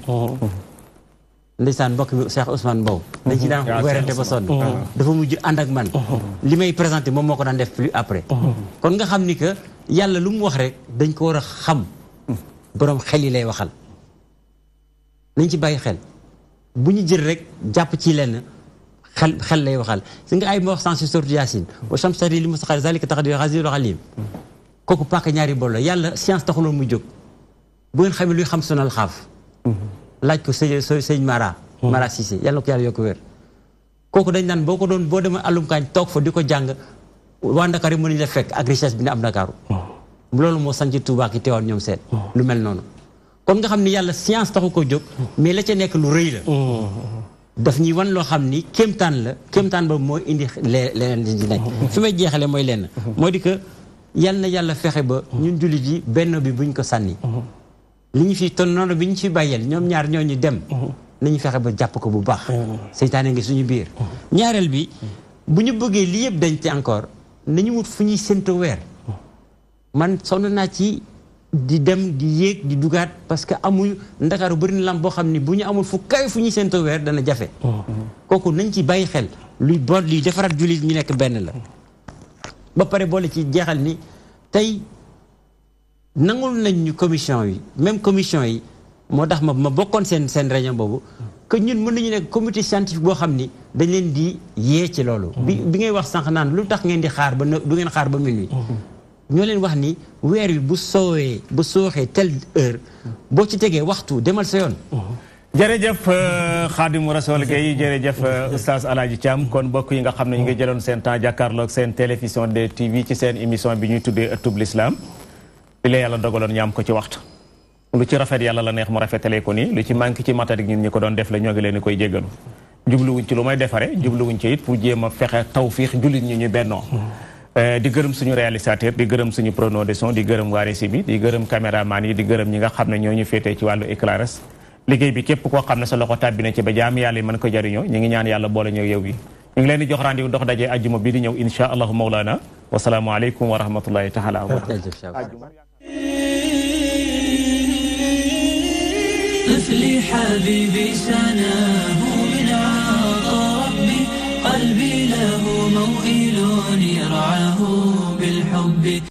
ndeysaan mbokk mi Cheikh Ousmane Mbow. dañ ci daan werante ba sonn. dafa mujj ànd ak man. li may présenté moom moo ko daan def plus après. kon nga xam ni que yàlla lu mu wax rek dañ ko war a xam. borom xel yi lay waxal. nañ ci bàyyi xel bu ñu jël rek jàpp ci lenn xel lay waxal si nga ay ma wax sens si sortu Yaasin wa shamsi tajrii li mustaqarrin zaalika taqdiirul aziizil aliim kooku paaka ñaari bol la yàlla science taxuloon muy jóg bu ngeen xamee luy xam sonal xaaf laaj ko sëñ Mara Cissé yàlla ko yàlla yokk wér kooku dañ naan boo demee àllumkaañ toog fa di ko jàng waa Ndakaaru mënuñu la fekk ak richesse bi ne am Ndakaaru loolu moo sanc Tuubaa ki teewal ñoom seet lu mel noonu kon nga xam ni yàlla science taxu ko jóg mais la ca nekk lu rëy la daf ñuy wan loo xam ni kéemtaan ba mooy indi leneen li ci nekk fi may jeexale mooy lenn moo di que yal na yàlla fexe ba ñun jullit yi benn bi buñ ko sànni li ñu fi ton noonu bi ñu fi bàyyeel ñoom ñaar ñooñu dem nañu fexe ba jàpp ko bu baax seytaane ngi suñu biir ñaareel bi bu ñu bëggee lii yëpp dañ te encore nañu wut fu ñuy séntu weer man sonn naa ci di dem di yéeg di dugaat parce que amul Ndakaaru bëri na lamp boo xam ni bu ñu amul fu kawe fu ñuy séntu weer dana jafe kooku nañ ci bàyyi xel luy defaraat jullit ñu nekk benn la ba pare boole ci jeexal ni tey nangul nañ ñu commission yi même commission yi moo tax ma bokkoon seen réunion boobu que ñun mën nañu nekk comité scientifique boo xam ni dañ leen di yee ci loolu bi ngay wax sànq naan lu tax ngeen di xaar ba du ngeen xaar ba minuit ñoo leen wax ni weer wi bu sooxee telle heure boo ci tegee waxtu demal sa yoon jërëjëf Xaadimu Rasuul Gueye jërëjëf Oustaz Alaaji Thiam kon mbokk yi nga xam ne ñu ngi jëloon seen temps jàkkaarloog seen télévision de TV ci seen émission bi ñuy tuddee ëttub l'islam li la yàlla dogaloon ñu am ko ci waxtu lu ci rafet yàlla la neex mu rafetalee ko nii lu ci manqué ci matadik ñun ñi ko doon def la ñoo ngi leen di koy jéggalu jubluwuñ ci lu may defare jubluwuñ ci it pour jéem a fexe tawfiix jullit ñi ñu bennoo di gërëm suñu réalisateur di gërëm suñu preneur de son di gërëm waa régie bi di gërëm caméraman yi di gërëm ñi nga xam ne ñoo ñu féetee ci wàllu éclairage liggéey bi képp koo xam ne sa loxo tàbbi na ci ba jaam yàlla yi mën ko jariñoo ñu ngi ñaan yàlla boole ñëw yow bi ñu ngi leen di jox rendez-vous dox daje ajjuma bi di ñëw insha allahu mawlana wasalaamu aleykum wa rahmatullahi taala wa barakatuh طفلي حبيبي سناه من عطاء ربي قلبي له موئل يرعاه بالحب